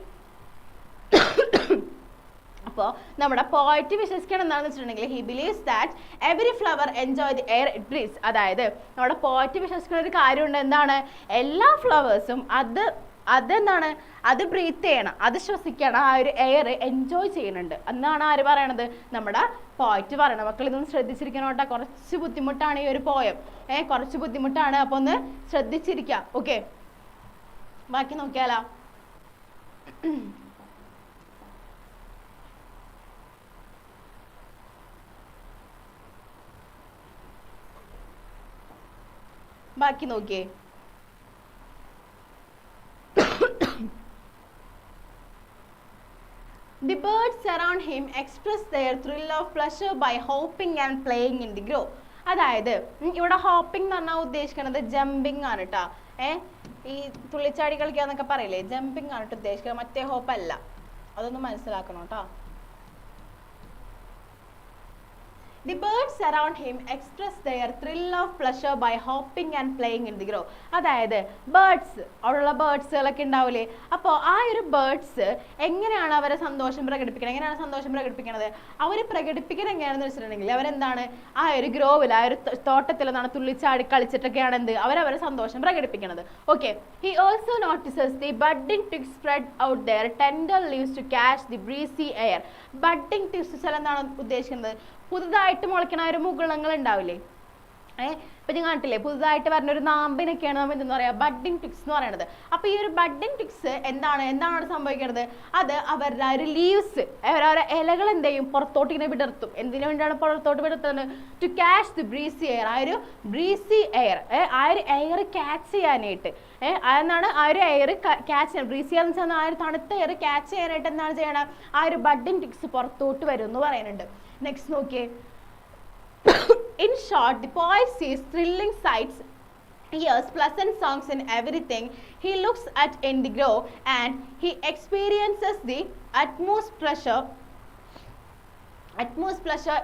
അപ്പോൾ നമ്മുടെ പോയിറ്റ് വിശ്വസിക്കണം എന്താണെന്ന് വെച്ചിട്ടുണ്ടെങ്കിൽ, he believes that every flower enjoy the air it breathes. അതായത് നമ്മുടെ പോയിറ്റ് വിശ്വസിക്കുന്ന ഒരു കാര്യമുണ്ട്, എന്താണ് എല്ലാ ഫ്ലവേഴ്സും അത് ബ്രീത്ത് ചെയ്യണം, അത് ശ്വസിക്കണം, ആ ഒരു എയർ എൻജോയ് ചെയ്യുന്നുണ്ട് എന്നാണ് ആര് പറയണത്, നമ്മുടെ പോയിറ്റ് പറയണം. മക്കൾ ഇതൊന്ന് ശ്രദ്ധിച്ചിരിക്കണം കേട്ടോ, കുറച്ച് ബുദ്ധിമുട്ടാണ് ഈ ഒരു പോയം, കുറച്ച് ബുദ്ധിമുട്ടാണ്, അപ്പോൾ ഒന്ന് ശ്രദ്ധിച്ചിരിക്കുക. ഓക്കെ, ബാക്കി നോക്കിയാലോ. ബാക്കി നോക്കിയേ, the birds around him express their thrill of pleasure by hopping and playing in the grove. അതായത് ഇവിടെ ഹോപ്പിംഗ് എന്ന് പറഞ്ഞാൽ ഉദ്ദേശിക്കുന്നത് ജമ്പിങ് ആണ് കേട്ടോ. ഈ തുള്ളിച്ചാടി കളിക്കാന്നൊക്കെ പറയില്ലേ, ജമ്പിങ് ആണ് കേട്ടോ ഉദ്ദേശിക്കുന്നത്, മറ്റേ ഹോപ്പ് അല്ല, അതൊന്ന് മനസ്സിലാക്കണം കേട്ടോ. The birds around him express their thrill of pleasure by hopping and playing in the grove. അതായത് ബേർഡ്സ്, അവിടെയുള്ള ബേർഡ്സുകളൊക്കെ ഉണ്ടാവില്ലേ, അപ്പോൾ ആ ഒരു ബേർഡ്സ് എങ്ങനെയാണ് അവരെ സന്തോഷം പ്രകടിപ്പിക്കുന്നത്, എങ്ങനെയാണ് സന്തോഷം പ്രകടിപ്പിക്കുന്നത്, അവർ പ്രകടിപ്പിക്കുന്നത് എങ്ങനെയാണെന്ന് വെച്ചിട്ടുണ്ടെങ്കിൽ അവരെന്താണ് ആ ഒരു ഗ്രോവിൽ, ആ ഒരു തോട്ടത്തിൽ എന്താണ് തുള്ളിച്ചാടി കളിച്ചിട്ടൊക്കെയാണ് എന്ത് അവരവരെ സന്തോഷം പ്രകടിപ്പിക്കുന്നത്. Okay, he also notices the budding twigs spread out their tender leaves to catch the breezy air. budding twigs എന്താണ് ഉദ്ദേശിക്കുന്നത്, പുതുതായിട്ട് മുളയ്ക്കണ ഒരു മുകുളങ്ങൾ ഉണ്ടാവില്ലേ, ഇപ്പൊ ഞാൻ കണ്ടില്ലേ പുതുതായിട്ട് വരുന്ന ഒരു നാമ്പിനൊക്കെയാണ് നമ്മൾ എന്താ പറയുക ബഡ്ഡിങ് ട്വിക്സ് എന്ന് പറയുന്നത്. അപ്പൊ ഈ ഒരു ബഡ്ഡിങ് ട്വിക്സ് എന്താണ് അവിടെ സംഭവിക്കുന്നത്, അത് അവരുടെ ഒരു ലീവ്സ്, അവരവരുടെ ഇലകൾ എന്ത് ചെയ്യും പുറത്തോട്ട് ഇങ്ങനെ വിടർത്തും. എന്തിനു വേണ്ടിയാണ് പുറത്തോട്ട് വിടർത്തുന്നത്, to catch the breezy air, ആ ഒരു ബ്രീസി എയർ, ആ ഒരു എയർ ക്യാച്ച് ചെയ്യാനായിട്ട്, അതെന്നാണ് ആ ഒരു എയർ ക്യാച്ച് ചെയ്യാൻ, ബ്രീസി എയർ എന്ന് വെച്ചാൽ ആ ഒരു തണുത്ത എയർ ക്യാച്ച് ചെയ്യാനായിട്ട് എന്താണ് ചെയ്യണം, ആ ഒരു ബഡ്ഡിങ് ട്വിക്സ് പുറത്തോട്ട് വരും എന്ന് പറയുന്നുണ്ട്. നെക്സ്റ്റ് നോക്കിയേ. In short, the poet sees thrilling sights, hears pleasant songs in everything he looks at in the grove, and he experiences the utmost pleasure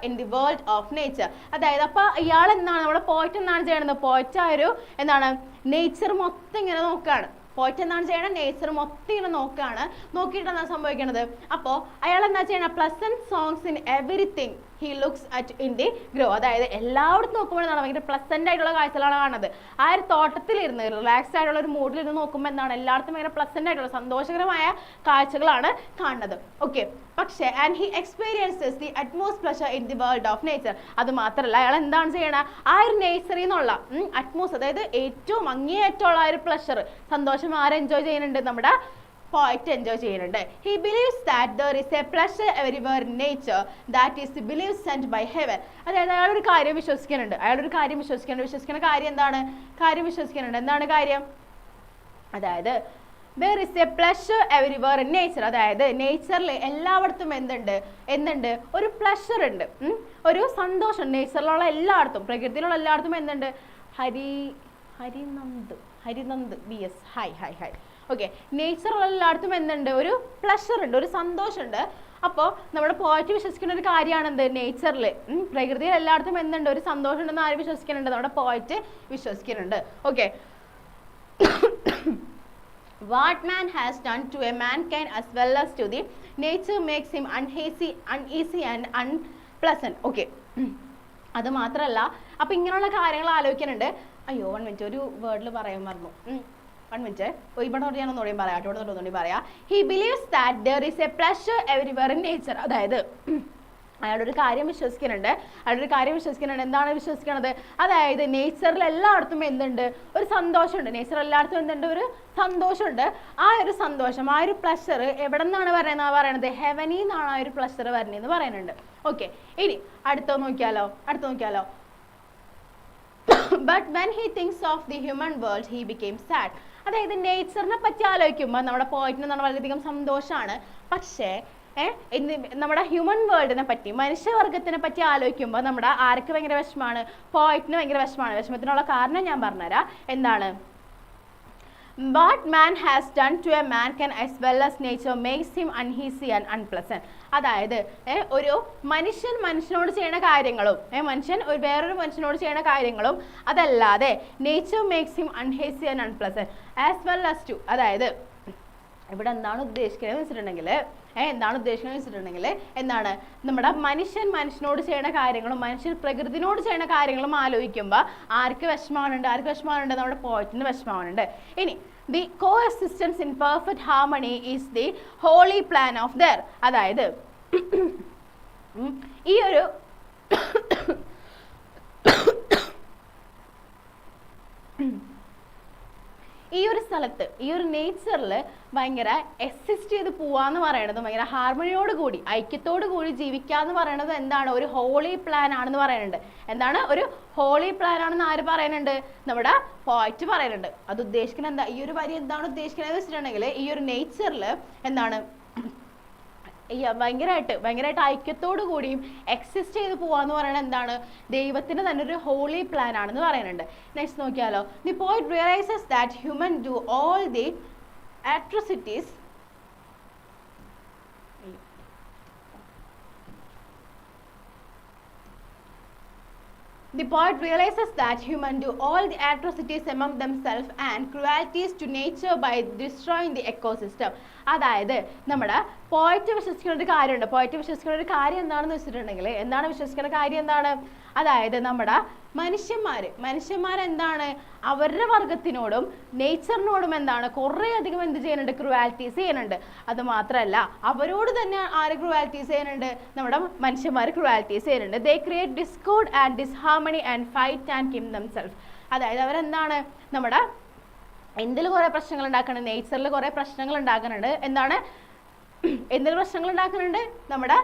in the world of nature. അതായത് അപ്പോൾ ഇയാൾ എന്താണ് നമ്മുടെ പോയിറ്റ് എന്താണ് ചെയ്യണത്, പോയിറ്റ് ആ ഒരു എന്താണ് നേച്ചർ മൊത്തം ഇങ്ങനെ നോക്കുകയാണ്. പോയിറ്റ് എന്താണ് ചെയ്യണം, നേച്ചർ മൊത്തം ഇങ്ങനെ നോക്കുകയാണ്, നോക്കിയിട്ട് എന്താണ് സംഭവിക്കുന്നത്, അപ്പോൾ അയാൾ എന്താ ചെയ്യണം, pleasant songs in everything he looks at in the grow. അതായത് എല്ലായിടത്തും നോക്കുമ്പോൾ എന്താണ് ഭയങ്കര പ്ലസന്റ് ആയിട്ടുള്ള കാഴ്ചകളാണ് കാണുന്നത്. ആ ഒരു തോട്ടത്തിലിരുന്ന് റിലാക്സ്ഡ് ആയിട്ടുള്ള ഒരു മൂഡിലിരുന്ന് നോക്കുമ്പോൾ എന്താണ് എല്ലായിടത്തും ഭയങ്കര പ്ലസന്റ് ആയിട്ടുള്ള സന്തോഷകരമായ കാഴ്ചകളാണ് കാണുന്നത്. ഓക്കെ, പക്ഷേ and he experiences the utmost pleasure in the world of nature. അത് മാത്രമല്ല അയാൾ എന്താണ് ചെയ്യണം, ആ ഒരു നേച്ചറിൽ നിന്നുള്ള അറ്റ്മോസ്റ്റ്, അതായത് ഏറ്റവും അങ്ങേയറ്റമുള്ള ആ ഒരു പ്ലഷർ, സന്തോഷം ആരെ എൻജോയ് ചെയ്യുന്നുണ്ട്, നമ്മുടെ പോയിറ്റ് എൻജോയ് ചെയ്യുന്നുണ്ട്. He believes that there is a pleasure everywhere in nature that is the belief sent by heaven. അതായത് അയാളൊരു കാര്യം വിശ്വസിക്കുന്നുണ്ട്, വിശ്വസിക്കുന്ന കാര്യം എന്താണ് കാര്യം, അതായത് there is a pleasure everywhere in nature. അതായത് നേച്ചറിൽ എല്ലായിടത്തും എന്തുണ്ട് ഒരു പ്ലഷർ ഉണ്ട്, ഒരു സന്തോഷം നേച്ചറിലുള്ള എല്ലായിടത്തും, പ്രകൃതിയിലുള്ള എല്ലായിടത്തും എന്തുണ്ട്, ഹരിനന്ദ് BS ഹായ്. ഓക്കെ, നേച്ചറുള്ള എല്ലായിടത്തും എന്തുണ്ട് ഒരു പ്ലഷർ ഉണ്ട്, ഒരു സന്തോഷമുണ്ട്. അപ്പോൾ നമ്മുടെ പോയിറ്റ് വിശ്വസിക്കുന്ന ഒരു കാര്യമാണ് എന്ത്, നേച്ചറിൽ പ്രകൃതിയിൽ എല്ലായിടത്തും എന്തുണ്ട് ഒരു സന്തോഷം ഉണ്ടെന്ന് ആര് വിശ്വസിക്കുന്നുണ്ട്, നമ്മുടെ പോയിറ്റ് വിശ്വസിക്കുന്നുണ്ട്. Okay, what man has done to a mankind as well as to the nature makes him uneasy and unpleasant. Okay, അത് മാത്രമല്ല അപ്പൊ ഇങ്ങനെയുള്ള കാര്യങ്ങൾ ആലോചിക്കുന്നുണ്ട്. അയ്യോ 1 മിനിറ്റ്, ഒരു വേർഡിൽ പറയാൻ മറന്നു. 1 മിനിറ്റ്, ഇവിടെ ഞാൻ ഒന്നുകൂടി പറയാം. He believes that there is a pleasure everywhere in nature. അതായത് അയാളൊരു കാര്യം വിശ്വസിക്കുന്നുണ്ട്. എന്താണ് വിശ്വസിക്കുന്നത്, അതായത് നേച്ചറിൽ എല്ലായിടത്തും എന്തുണ്ട് ഒരു സന്തോഷമുണ്ട്, ഒരു സന്തോഷമുണ്ട്. ആ ഒരു സന്തോഷം, ആ ഒരു പ്ലഷർ എവിടെ നിന്നാണ് പറയുന്നത്, ഹെവനിൽ നിന്നാണ് ആ ഒരു പ്ലഷർ വരുന്നതെന്ന് പറയുന്നുണ്ട്. ഓക്കെ, ഇനി അടുത്ത നോക്കിയാലോ. But when he thinks of the human world, he became sad. അതായത് നേച്ചറിനെ പറ്റി ആലോചിക്കുമ്പോൾ നമ്മുടെ പോയിന്റിന് വളരെയധികം സന്തോഷമാണ്. പക്ഷേ നമ്മുടെ ഹ്യൂമൻ വേൾഡിനെ പറ്റി, മനുഷ്യവർഗത്തിനെ പറ്റി ആലോചിക്കുമ്പോൾ നമ്മുടെ ആർക്ക് ഭയങ്കര വിഷമാണ്, പോയിന്റിന് ഭയങ്കര വിഷമാണ്. വിഷമത്തിനുള്ള കാരണം ഞാൻ പറഞ്ഞുതരാം. എന്താണ്, what man has done to a mankind as well as nature makes him uneasy and unpleasant. അതായത് ഒരു മനുഷ്യനോട് ചെയ്യുന്ന കാര്യങ്ങളും വേറൊരു മനുഷ്യനോട് ചെയ്യുന്ന കാര്യങ്ങളും അതല്ലാതെ nature makes him uneasy and unpleasant as well as too. അതായത് ഇവിടെ എന്താണ് ഉദ്ദേശിക്കുന്നത് വെച്ചിട്ടുണ്ടെങ്കിൽ എന്താണ് നമ്മുടെ മനുഷ്യനോട് ചെയ്യുന്ന കാര്യങ്ങളും പ്രകൃതിനോട് ചെയ്യുന്ന കാര്യങ്ങളും ആലോചിക്കുമ്പോൾ ആർക്ക് വിഷമമുണ്ട്, നമ്മുടെ പോയിന്റിന് വിഷമമുണ്ട്. ഇനി the coexistence in perfect harmony is the holy plan of there. അതായത് ഈ ഒരു സ്ഥലത്ത്, ഈ ഒരു നേച്ചറിൽ ഭയങ്കര എക്സിസ്റ്റ് ചെയ്ത് പോവാന്ന് പറയണത്, ഭയങ്കര ഹാർമണിയോട് കൂടി ഐക്യത്തോട് കൂടി ജീവിക്കാന്ന് പറയണത് എന്താണ്, ഒരു ഹോളി പ്ലാൻ ആണെന്ന് പറയുന്നുണ്ട്. എന്താണ് ഒരു ഹോളി പ്ലാൻ ആണെന്ന് ആര് പറയുന്നുണ്ട്, നമ്മുടെ പോയിറ്റ് പറയുന്നുണ്ട്. അത് ഉദ്ദേശിക്കുന്നത് എന്താ, ഈ ഒരു വരി എന്താണ് ഉദ്ദേശിക്കുന്നത് വെച്ചിട്ടുണ്ടെങ്കിൽ ഈ ഒരു നേച്ചറിൽ എന്താണ് ഭയങ്കരമായിട്ട് ഐക്യത്തോടു കൂടിയും എക്സിസ്റ്റ് ചെയ്ത് പോവാന്ന് പറയുന്നത് എന്താണ്, ദൈവത്തിന് തന്നെ ഒരു ഹോളി പ്ലാൻ ആണെന്ന് പറയുന്നുണ്ട്. നെക്സ്റ്റ് നോക്കിയാലോ. The poet realises that human do all the atrocities The poet realizes that humans do all the atrocities among themselves and cruelties to nature by destroying the ecosystem. അതായത് നമ്മുടെ poet വിശ്വസിക്കുന്ന ഒരു കാര്യമുണ്ട്. Poet വിശ്വസിക്കുന്ന ഒരു കാര്യം എന്താണെന്ന് വെച്ചിട്ടുണ്ടെങ്കിൽ, എന്താണ് വിശ്വസിക്കുന്ന കാര്യം എന്താണ്? അതായത് നമ്മുടെ മനുഷ്യന്മാരെന്താണ് അവരുടെ വർഗത്തിനോടും നേച്ചറിനോടും എന്താണ് കുറേയധികം എന്ത് ചെയ്യുന്നുണ്ട്? ക്രുവാലിറ്റീസ് ചെയ്യുന്നുണ്ട്. അത് മാത്രമല്ല അവരോട് തന്നെ ആര് ക്രുവാലിറ്റീസ് ചെയ്യുന്നുണ്ട്? നമ്മുടെ മനുഷ്യന്മാർ ക്രുവാലിറ്റീസ് ചെയ്യുന്നുണ്ട്. They create discord and disharmony and fight and kill themself. അതായത് അവരെന്താണ് നമ്മുടെ എന്തിൽ കുറേ പ്രശ്നങ്ങൾ ഉണ്ടാക്കുന്നുണ്ട്? നേച്ചറിൽ കുറേ പ്രശ്നങ്ങൾ ഉണ്ടാക്കുന്നുണ്ട്. എന്താണ് എന്തിൽ പ്രശ്നങ്ങൾ ഉണ്ടാക്കുന്നുണ്ട്? നമ്മുടെ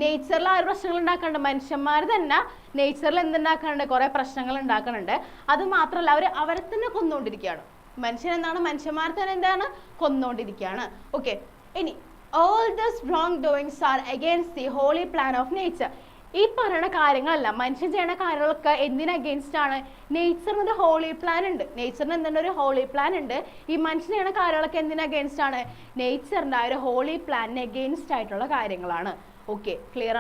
നേച്ചറിൽ ആര് പ്രശ്നങ്ങൾ ഉണ്ടാക്കുന്നുണ്ട്? മനുഷ്യന്മാർ തന്നെ നേച്ചറിൽ എന്തുണ്ടാക്കുന്നുണ്ട്? കുറേ പ്രശ്നങ്ങൾ ഉണ്ടാക്കുന്നുണ്ട്. അത് മാത്രമല്ല അവരെ തന്നെ കൊന്നുകൊണ്ടിരിക്കുകയാണ്. മനുഷ്യന്മാർ തന്നെ എന്താണ്? കൊന്നുകൊണ്ടിരിക്കുകയാണ്. ഓക്കെ, ഇനി all these wrongdoings are against the holy plan of nature. ഈ പറയുന്ന കാര്യങ്ങളല്ല, മനുഷ്യൻ ചെയ്യുന്ന കാര്യങ്ങളൊക്കെ എന്തിന് അഗെയിൻസ്റ്റ് ആണ്? നേച്ചറിന് ഒരു ഹോളി പ്ലാൻ ഉണ്ട്. നേച്ചറിന് എന്താണ് ഒരു ഹോളി പ്ലാൻ ഉണ്ട്. ഈ മനുഷ്യൻ ചെയ്യുന്ന കാര്യങ്ങളൊക്കെ എന്തിന് അഗെയിൻസ്റ്റ് ആണ്? നേച്ചറിൻ്റെ ആ ഒരു ഹോളി പ്ലാനിന് അഗെയിൻസ്റ്റ് ആയിട്ടുള്ള കാര്യങ്ങളാണ്. ഓക്കെ, ക്ലിയർ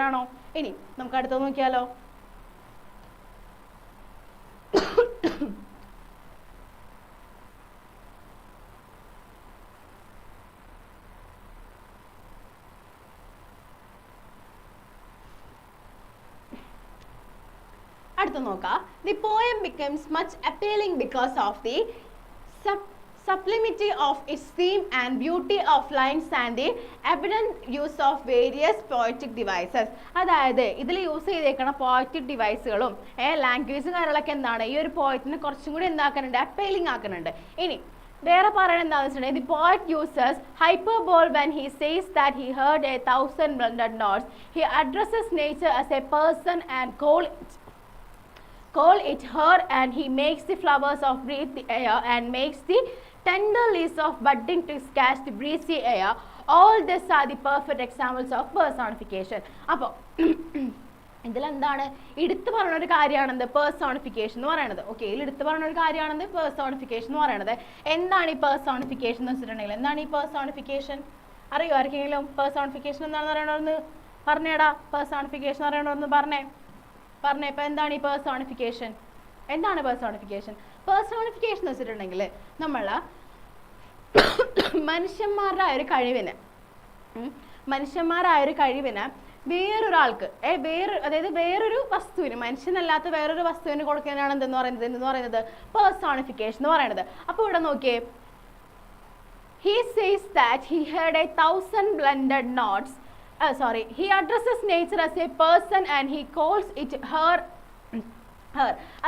ആണോ? ഇനി നമുക്ക് അടുത്ത നോക്കിയാലോ. അടുത്ത നോക്കാം. The poem becomes much appealing because of the sublimity of its theme and beauty of lines and the abundant use of various poetic devices. അതായത് ഇതിൽ യൂസ് ചെയ്തേക്കുന്ന പോയറ്റിക് ഡിവൈസുകളും ലാംഗ്വേജും കാര്യങ്ങളൊക്കെ എന്താണ് ഈ ഒരു പോയറ്റിനെ കുറച്ചും കൂടി എന്താക്കുന്നുണ്ട്? അപ്പീലിംഗ് ആക്കുന്നുണ്ട്. ഇനി വേറെ പറയുന്നത് എന്താണെന്ന് വെച്ചിട്ടുണ്ടെങ്കിൽ the poet uses hyperbole when he says that he heard 1,000 blended notes. He addresses nature as a person and call it her, and he makes the flowers of breathe the air and makes the tender leaves of budding twigs catch the breezy air. All these are the perfect examples of personification. അപ്പോൾ ഇതിലെന്താണ് എടുത്തു പറയുന്ന ഒരു കാര്യമാണെന്ത്? Personification എന്ന് പറയുന്നത്. Okay, ഇതിൽ എടുത്തു പറയുന്ന ഒരു കാര്യമാണെന്ത്? പേഴ്സോണിഫിക്കേഷൻ എന്ന് പറയുന്നത്. എന്താണ് ഈ പേഴ്സോണിഫിക്കേഷൻ എന്ന് വെച്ചിട്ടുണ്ടെങ്കിൽ, എന്താണ് ഈ പേഴ്സോണിഫിക്കേഷൻ? അറിയോ ആർക്കെങ്കിലും? പേഴ്സോണിഫിക്കേഷൻ എന്താണെന്ന് പറയണമെന്ന് പറഞ്ഞേടാ. പേഴ്സോണിഫിക്കേഷൻ പറയണമെന്ന് പറഞ്ഞേ. ഇപ്പൊ എന്താണ് ഈ പേഴ്സോണിഫിക്കേഷൻ? എന്താണ് പേഴ്സോണിഫിക്കേഷൻ? പേഴ്സോണിഫിക്കേഷൻ എന്ന് വെച്ചിട്ടുണ്ടെങ്കിൽ നമ്മൾ മനുഷ്യന്മാരുടെ ഒരു കഴിവിന് വേറൊരാൾക്ക് അതായത് വേറൊരു വസ്തുവിന്, മനുഷ്യനല്ലാത്ത വേറൊരു വസ്തുവിന് കൊടുക്കാനാണ് എന്തെന്ന് പറയുന്നത് പേഴ്സോണിഫിക്കേഷൻ എന്ന് പറയുന്നത്. അപ്പോൾ ഇവിടെ നോക്കിയേ, he says that he heard 1,000 blended notes. He addresses nature as a person and he calls it her.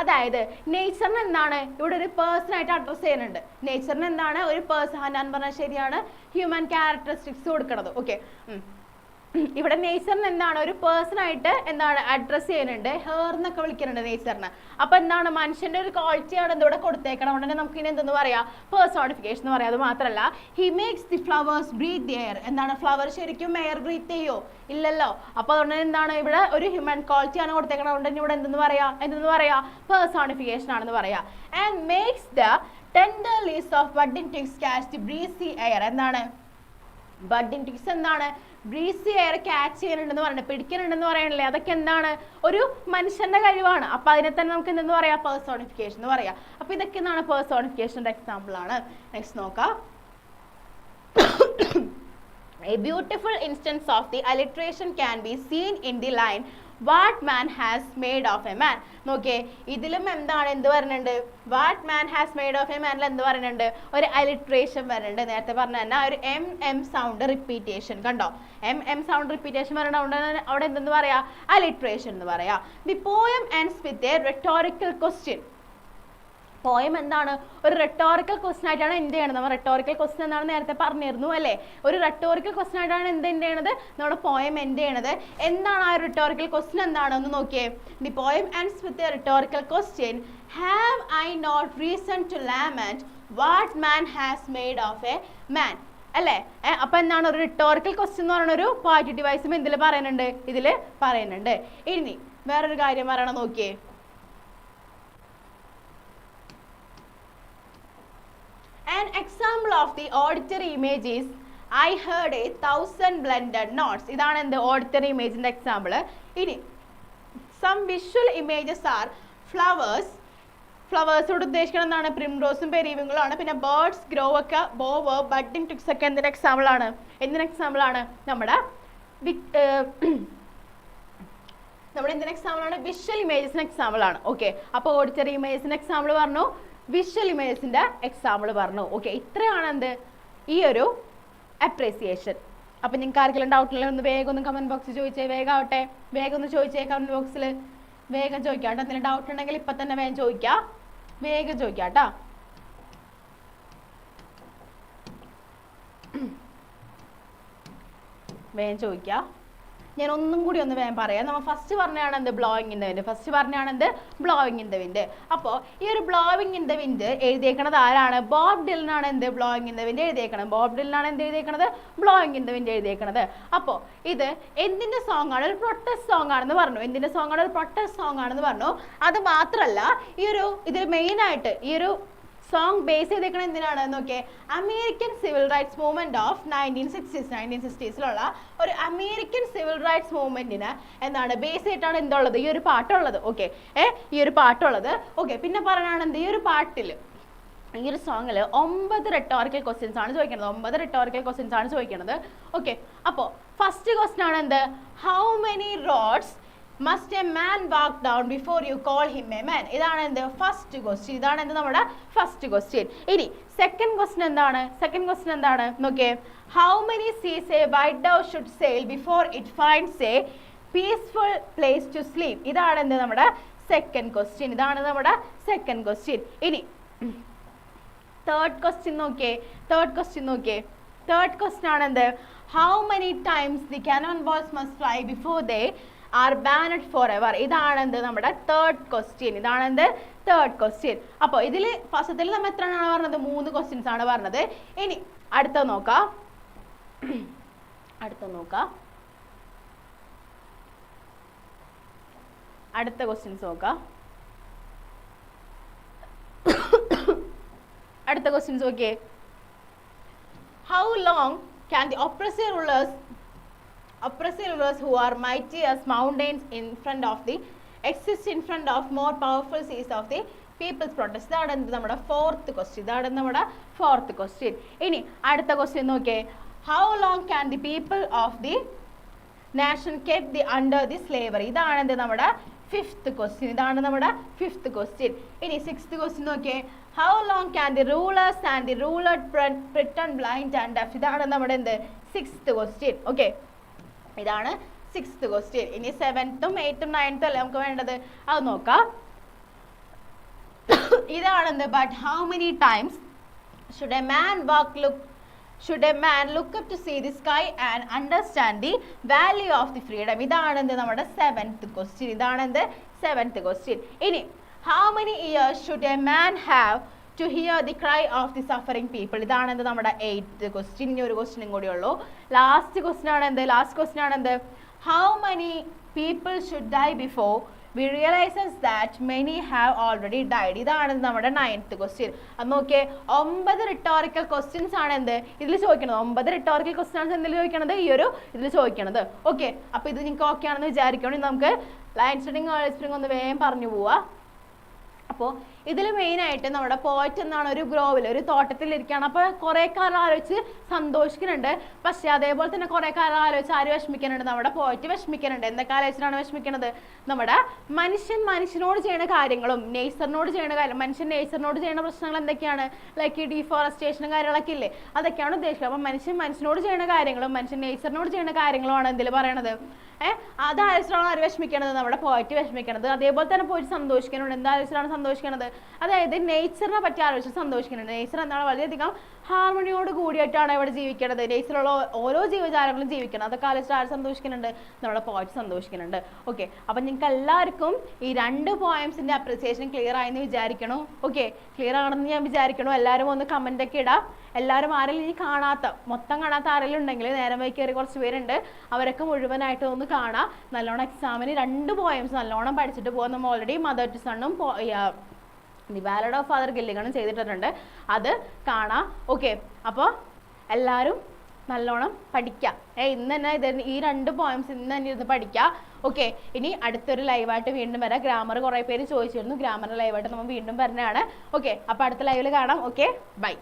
അതായത് നേച്ചറിന് എന്താണ് ഇവിടെ ഒരു പേഴ്സൺ ആയിട്ട് അഡ്രസ് ചെയ്യുന്നുണ്ട്. നേച്ചറിന് എന്താണ് ഒരു പേഴ്സൺ, ഞാൻ പറഞ്ഞാൽ ശരിയാണ്, ഹ്യൂമൻ ക്യാരക്ടറിസ്റ്റിക്സ് കൊടുക്കണത്. ഓക്കെ, ഇവിടെ നേച്ചറിന് എന്താണ് ഒരു പേഴ്സൺ ആയിട്ട് എന്താണ് അഡ്രസ് ചെയ്യുന്നുണ്ട്, ഹെർ എന്നൊക്കെ വിളിക്കുന്നുണ്ട് നേച്ചറിന്. അപ്പൊ എന്താണ് മനുഷ്യന്റെ ഒരു ക്വാളിറ്റിയാണ് ഇതിവിടെ കൊടുത്തേക്കണം. ഉടനെ നമുക്ക് ഇനി എന്തെന്ന് പറയാം? പേഴ്സോണിഫിക്കേഷൻ എന്ന് പറയാം. അത് മാത്രമല്ല, he makes the flowers breathe the air. എന്താണ് ഫ്ലവർ ശരിക്കും എയർ ബ്രീത്ത് ചെയ്യോ? ഇല്ലല്ലോ. അപ്പൊ അതുകൊണ്ട് എന്താണ് ഇവിടെ ഒരു ഹ്യൂമൻ ക്വാളിറ്റി ആണ് കൊടുത്തേക്കണം. അതുകൊണ്ട് ഇവിടെ എന്തെന്ന് പറയാ? പേഴ്സോണിഫിക്കേഷൻ ആണെന്ന് പറയാം. And makes the tender leaves of budding twigs catch the breezy air. എന്താണ് ബഡിംഗ് ട്വിഗ്സ്? എന്താണ് ബ്രീസി എയർ ക്യാച്ച് ചെയ്യുന്നുണ്ടെന്ന് പറയുന്നത്, പിടിക്കുന്നുണ്ടെന്ന് പറയണില്ലേ? അതൊക്കെ എന്താണ് ഒരു മനുഷ്യന്റെ കഴിവാണ്. അപ്പൊ അതിനെ തന്നെ നമുക്ക് എന്തെന്ന് പറയാം? പേഴ്സോണിഫിക്കേഷൻ എന്ന് പറയാം. അപ്പൊ ഇതൊക്കെ എന്താണ് പേഴ്സോണിഫിക്കേഷന്റെ എക്സാമ്പിൾ ആണ്. നെക്സ്റ്റ് നോക്കാം. A beautiful instance of the alliteration can be seen in the line what man has made of a man. നോക്കിയേ, ഇതിലും എന്ത് പറയുന്നുണ്ട്? what man has made of a man എന്ത് പറയുന്നുണ്ട്? ഒരു അലിട്രേഷൻ വരുന്നുണ്ട്. നേരത്തെ പറഞ്ഞ തന്നെ ഒരു എം സൗണ്ട് റിപ്പീറ്റേഷൻ കണ്ടോ? എം സൗണ്ട് റിപ്പീറ്റേഷൻ വരുന്നുണ്ട്. അവിടെ എന്തെന്ന് പറയാ? അലിട്രേഷൻ എന്ന് പറയാ. The poem ends with a rhetorical question. Poem എന്താണ്? ഒരു റെട്ടോറിക്കൽ ക്വസ്റ്റൻ ആയിട്ടാണ് എന്ത് ചെയ്യണത്? നമ്മൾ റെട്ടോറിക്കൽ ക്വസ്റ്റൻ എന്താണെന്ന് നേരത്തെ പറഞ്ഞിരുന്നു അല്ലേ? ഒരു റെട്ടോറിക്കൽ ക്വസ്റ്റൻ ആയിട്ടാണ് എന്ത് ചെയ്യണത്? നമ്മുടെ പോയം എന്ത് ചെയ്യണത്? എന്താണ് ആ റെട്ടോറിക്കൽ ക്വസ്റ്റൻ? എന്താണ് ഒന്ന് നോക്കിയേ. The poem ends with a rhetorical question. Have I not reason to lament what man has made of a man? അല്ലേ? അപ്പൊ എന്താണ് ഒരു റിട്ടോറിക്കൽ ക്വസ്റ്റ്യൻ എന്ന് പറയുന്ന ഒരു പോയറ്റിക് ഡിവൈസും ഇതിൽ പറയുന്നുണ്ട്. ഇനി വേറൊരു കാര്യം പറയണം, നോക്കിയേ. An example of the auditory image is I heard 1,000 blended notes. ഇതാണ് എന്ത്? ഓഡിറ്ററി ഇമേജിന്റെ എക്സാമ്പിൾ. ഇനി some visual images are flowers. ഫ്ലവേഴ്സോട് ഉദ്ദേശിക്കുന്നത് എന്താണ്? പ്രിംറോസും പെരീവിങ്ങളും ആണ്. പിന്നെ ബേർഡ്സ്, ഗ്രോ ഒക്കെ, ബോവ്, ബഡ്ഡിങ് ട്വിക്സ് ഒക്കെ എന്തിന് എക്സാമ്പിൾ ആണ്? നമ്മുടെ എന്തിന് എക്സാമ്പിൾ ആണ്? വിഷ്വൽ ഇമേജസിന് എക്സാമ്പിൾ ആണ്. ഓക്കെ, അപ്പോൾ ഓഡിറ്ററി ഇമേജസിന്റെ എക്സാമ്പിൾ പറഞ്ഞു, വിഷ്വൽ ഇമേജസിന്റെ എക്സാമ്പിൾ പറഞ്ഞു. ഓക്കെ, ഇത്രയാണ് എന്ത് ഈ ഒരു അപ്രീസിയേഷൻ. അപ്പൊ നിങ്ങൾക്ക് ആർക്കെങ്കിലും ഡൗട്ട് ഉണ്ടെങ്കിൽ ഒന്ന് വേഗം ഒന്ന് കമന്റ് ബോക്സിൽ ചോദിച്ചേ. വേഗം ആവട്ടെ, വേഗം ഒന്ന് ചോദിച്ചേ കമന്റ് ബോക്സിൽ. വേഗം ചോദിക്കാം കേട്ടോ. എന്തെങ്കിലും ഡൗട്ട് ഉണ്ടെങ്കിൽ ഇപ്പൊ തന്നെ വേഗം ചോദിക്കാം, വേഗം ചോദിക്കാം കേട്ടോ. വേഗം ചോദിക്കാം. ഞാൻ ഒന്നും കൂടി ഒന്ന് വേഗം പറയാം. നമ്മൾ ഫസ്റ്റ് പറഞ്ഞാണ് എന്ത്? Blowing in the wind. First പറഞ്ഞാണ് എന്ത്? Blowing in the wind. അപ്പോൾ ഈ ഒരു ബ്ലോയിങ് ഇൻ ദ വിൻഡ് എഴുതിയേക്കണത് ആരാണ്? ബോബ് ഡിലനാണ് എന്ത്? ബ്ലോയിങ് ഇൻ ദ വിൻഡ് എഴുതിയേക്കണത്. ബോബ് ഡിലനാണ് എന്ത് എഴുതിയേക്കണത്? ബ്ലോയിങ് ഇൻ ദ വിൻഡ് എഴുതിയേക്കണത്. അപ്പോൾ ഇത് എന്തിന്റെ സോങ് ആണ്? ഒരു പ്രൊട്ടസ്റ്റ് സോങ് ആണെന്ന് പറഞ്ഞു. എന്തിന്റെ സോങ് ആണ്? ഒരു പ്രൊട്ടസ്റ്റ് സോങ് ആണെന്ന് പറഞ്ഞു. അത് മാത്രമല്ല ഇതിൽ മെയിൻ ആയിട്ട് ഈ ഒരു സോങ് ബേസ് ചെയ്തേക്കണ എന്തിനാണ് നോക്കിയേ? American civil rights movement of 1960s ഒരു അമേരിക്കൻ സിവിൽ റൈറ്റ്സ് മൂവ്മെന്റിന് എന്താണ് ബേസ് ചെയ്തിട്ടാണ് എന്തുള്ളത്? ഈ ഒരു പാട്ടുള്ളത്. ഓക്കെ, ഈ ഒരു പാട്ടുള്ളത്. ഓക്കെ, പിന്നെ പറയാനാണ് എന്ത്? ഈ ഒരു പാട്ടിൽ, ഈ ഒരു സോങ്ങിൽ 9 റെട്ടോറിക്കൽ ക്വസ്റ്റ്യൻസ് ആണ് ചോദിക്കുന്നത്. 9 റെട്ടോറിക്കൽ ക്വസ്റ്റ്യൻസ് ആണ് ചോദിക്കുന്നത്. ഓക്കെ, അപ്പോൾ ഫസ്റ്റ് ക്വസ്റ്റ്യൻ ആണ് എന്ത്? How many roads must a man walk down before you call him a man? ഇതാണ് എന്ത്? First question. ഇതാണ് എന്ത്? നമ്മുടെ ഫസ്റ്റ് ക്വസ്റ്റ്യൻ. ഇനി സെക്കൻഡ് ക്വസ്റ്റ്യൻ എന്താണ്? നോക്കിയേ. How many seas a white dove should sail before it finds a peaceful place to sleep? ഇതാണ് എന്ത്? നമ്മുടെ സെക്കൻഡ് ക്വസ്റ്റ്യൻ. ഇതാണ് നമ്മുടെ സെക്കൻഡ് ക്വസ്റ്റ്യൻ. ഇനി തേർഡ് ക്വസ്റ്റ്യൻ നോക്കിയേ. തേർഡ് ക്വസ്റ്റ്യൻ ആണ് എന്ത്? How many times the cannon balls must fly before they are banned forever? ഇതാണ് എന്ത്? നമ്മുടെ തേർഡ് ക്വസ്റ്റ്യൻ. അപ്പോൾ ഇതിൽ ഫസ്റ്റത്തിൽ നമ്മൾ എത്ര ആണ് പറഞ്ഞത്? 3 ക്വസ്റ്റ്യൻസ് ആണ് പറഞ്ഞത്. ഇനി അടുത്ത നോക്കാം. അടുത്ത ക്വസ്റ്റ്യൻസ് നോക്കാം. അടുത്ത ക്വസ്റ്റ്യൻസ് നോക്കിയേ. How long can the oppressor rulers who are mighty as mountains exist in front of more powerful seas of the people's protest? ഇതാണ് നമ്മുടെ ഫോർത്ത് ക്വസ്റ്റ്യൻ. ഇനി അടുത്ത ക്വസ്റ്റ്യൻ നോക്കിയേ. How long can the people of the nation keep the under the slavery? ഇതാണ് നമ്മുടെ fifth question. ഇനി sixth question നോക്കിയേ. How long can the rulers and the ruled pretend blind and deaf? ഇതാണ് നമ്മുടെ എന്ത്? Sixth question. ഓക്കെ, ഇതാണ് sixth question. ഇനി 7th, 8th, 9th അല്ലേ നമുക്ക് വേണ്ടത്? അത് നോക്കാം. ഇതാണെന്ത്? But how many times should a man look up to see the sky and understand the value of the freedom? ഇതാണെന്ത്? നമ്മുടെ 7th ക്വസ്റ്റ്യൻ. ഇനി how many years should a man have to hear the cry of the suffering people? ഇതാണ് എന്ത്? നമ്മുടെ 8th question. ഇനി ഒരു ക്വസ്റ്റ്യനും കൂടി ഉള്ളൂ. ലാസ്റ്റ് ക്വസ്റ്റ്യൻ ആണ് എന്ത്? how many people should die before we realizes that many have already died? ഇതാണ് നമ്മുടെ 9th ക്വസ്റ്റ്യൻ. അത് നോക്കിയേ. 9 റിട്ടോറിക്കൽ ക്വസ്റ്റ്യൻസ് ആണ് എന്ത്? ഇതിൽ ചോദിക്കുന്നത്. 9 റിട്ടോറിക്കൽ ക്വസ്റ്റ്യൻസ് എന്തിൽ ചോദിക്കണത്? ഈ ഒരു ഇതിൽ ചോദിക്കണത്. ഓക്കെ, അപ്പോൾ ഇത് നിങ്ങൾക്ക് ഓക്കെ ആണെന്ന് വിചാരിക്കണം. നമുക്ക് ലൈൻ സ്റ്റഡിങ് ഏർലി സ്പ്രിംഗ് ഒന്ന് വേഗം പറഞ്ഞു പോവാ. അപ്പോൾ ഇതിൽ മെയിനായിട്ട് നമ്മുടെ പോയറ്റ് എന്താണ്? ഒരു ഗ്രോവിൽ, ഒരു തോട്ടത്തിലിരിക്കുകയാണ്. അപ്പോൾ കുറേ കാലം ആലോചിച്ച് സന്തോഷിക്കുന്നുണ്ട്. പക്ഷേ അതേപോലെ തന്നെ കുറേ കാലം ആലോചിച്ച് ആര് വിഷമിക്കുന്നുണ്ട്? നമ്മുടെ പോയറ്റ് വിഷമിക്കുന്നുണ്ട്. എന്തൊക്കെ ആലോചിച്ചിട്ടാണ് വിഷമിക്കുന്നത്? നമ്മുടെ മനുഷ്യനോട് ചെയ്യുന്ന കാര്യങ്ങളും നേച്ചറിനോട് ചെയ്യുന്ന കാര്യം, നേച്ചറിനോട് ചെയ്യുന്ന പ്രശ്നങ്ങൾ എന്തൊക്കെയാണ്? ലൈക്ക് ഈ ഡീഫോറസ്റ്റേഷനും കാര്യങ്ങളൊക്കെ ഇല്ലേ? അതൊക്കെയാണ് ഉദ്ദേശിക്കുന്നത്. അപ്പം മനുഷ്യനോട് ചെയ്യുന്ന കാര്യങ്ങളും നേച്ചറിനോട് ചെയ്യുന്ന കാര്യങ്ങളുമാണ് എന്തിൽ പറയണത്? അത് ആലോചിച്ചിട്ടാണ് ആര് വിഷമിക്കണത്? നമ്മുടെ പോയറ്റ് വിഷമിക്കണത്. അതേപോലെ തന്നെ പോയിട്ട് സന്തോഷിക്കുന്നുണ്ട്. എന്താലോചിച്ചിട്ടാണ് സന്തോഷിക്കുന്നത്? അതായത് നേച്ചറിനെ പറ്റി ആലോചിച്ച് സന്തോഷിക്കുന്നുണ്ട്. നേച്ചർ എന്താണ്? വളരെയധികം ഹാർമണിയോട് കൂടിയിട്ടാണ് ഇവിടെ ജീവിക്കുന്നത്. നേച്ചറുള്ള ഓരോ ജീവജാലങ്ങളും ജീവിക്കണം. അതൊക്കെ ആലോചിച്ച് ആര് സന്തോഷിക്കുന്നുണ്ട്? നമ്മുടെ പോയറ്റ് സന്തോഷിക്കുന്നുണ്ട്. ഓക്കെ, അപ്പം നിങ്ങൾക്ക് എല്ലാവർക്കും ഈ 2 പോയംസിന്റെ അപ്രിസിയേഷൻ ക്ലിയർ ആയെന്ന് വിചാരിക്കണു. ഓക്കെ, ക്ലിയർ ആണെന്ന് ഞാൻ വിചാരിക്കണു. എല്ലാവരും ഒന്ന് കമന്റ് ഒക്കെ ഇടാം. എല്ലാവരും ആരെങ്കിലും ഇനി മൊത്തം കാണാത്ത ആരെങ്കിലും ഉണ്ടെങ്കിൽ നേരം വൈകി കയറി കുറച്ച് പേരുണ്ട്. അവരൊക്കെ മുഴുവനായിട്ട് ഒന്ന് കാണാം. നല്ലോണം എക്സാമിന് 2 പോയംസ് നല്ലോണം പഠിച്ചിട്ട് പോകാൻ നമ്മൾ ഓൾറെഡി മദർ ടു സണ്ണും ദി ബാലഡ് ഓഫ് ഫാദർ ഗില്ലിഗണും ചെയ്തിട്ടുണ്ട്. അത് കാണാം. ഓക്കെ, അപ്പോൾ എല്ലാവരും നല്ലോണം പഠിക്കുക. ഇന്ന് തന്നെ ഈ 2 പോയിംസ് ഇന്ന് തന്നെ ഇരുന്ന് പഠിക്കുക. ഓക്കെ, ഇനി അടുത്തൊരു ലൈവായിട്ട് വീണ്ടും വരാം. ഗ്രാമർ കുറേ പേര് ചോദിച്ചിരുന്നു, ഗ്രാമർ ലൈവായിട്ട് നമ്മൾ വീണ്ടും വരുന്നതാണ്. ഓക്കെ, അപ്പോൾ അടുത്ത ലൈവിൽ കാണാം. Okay, by.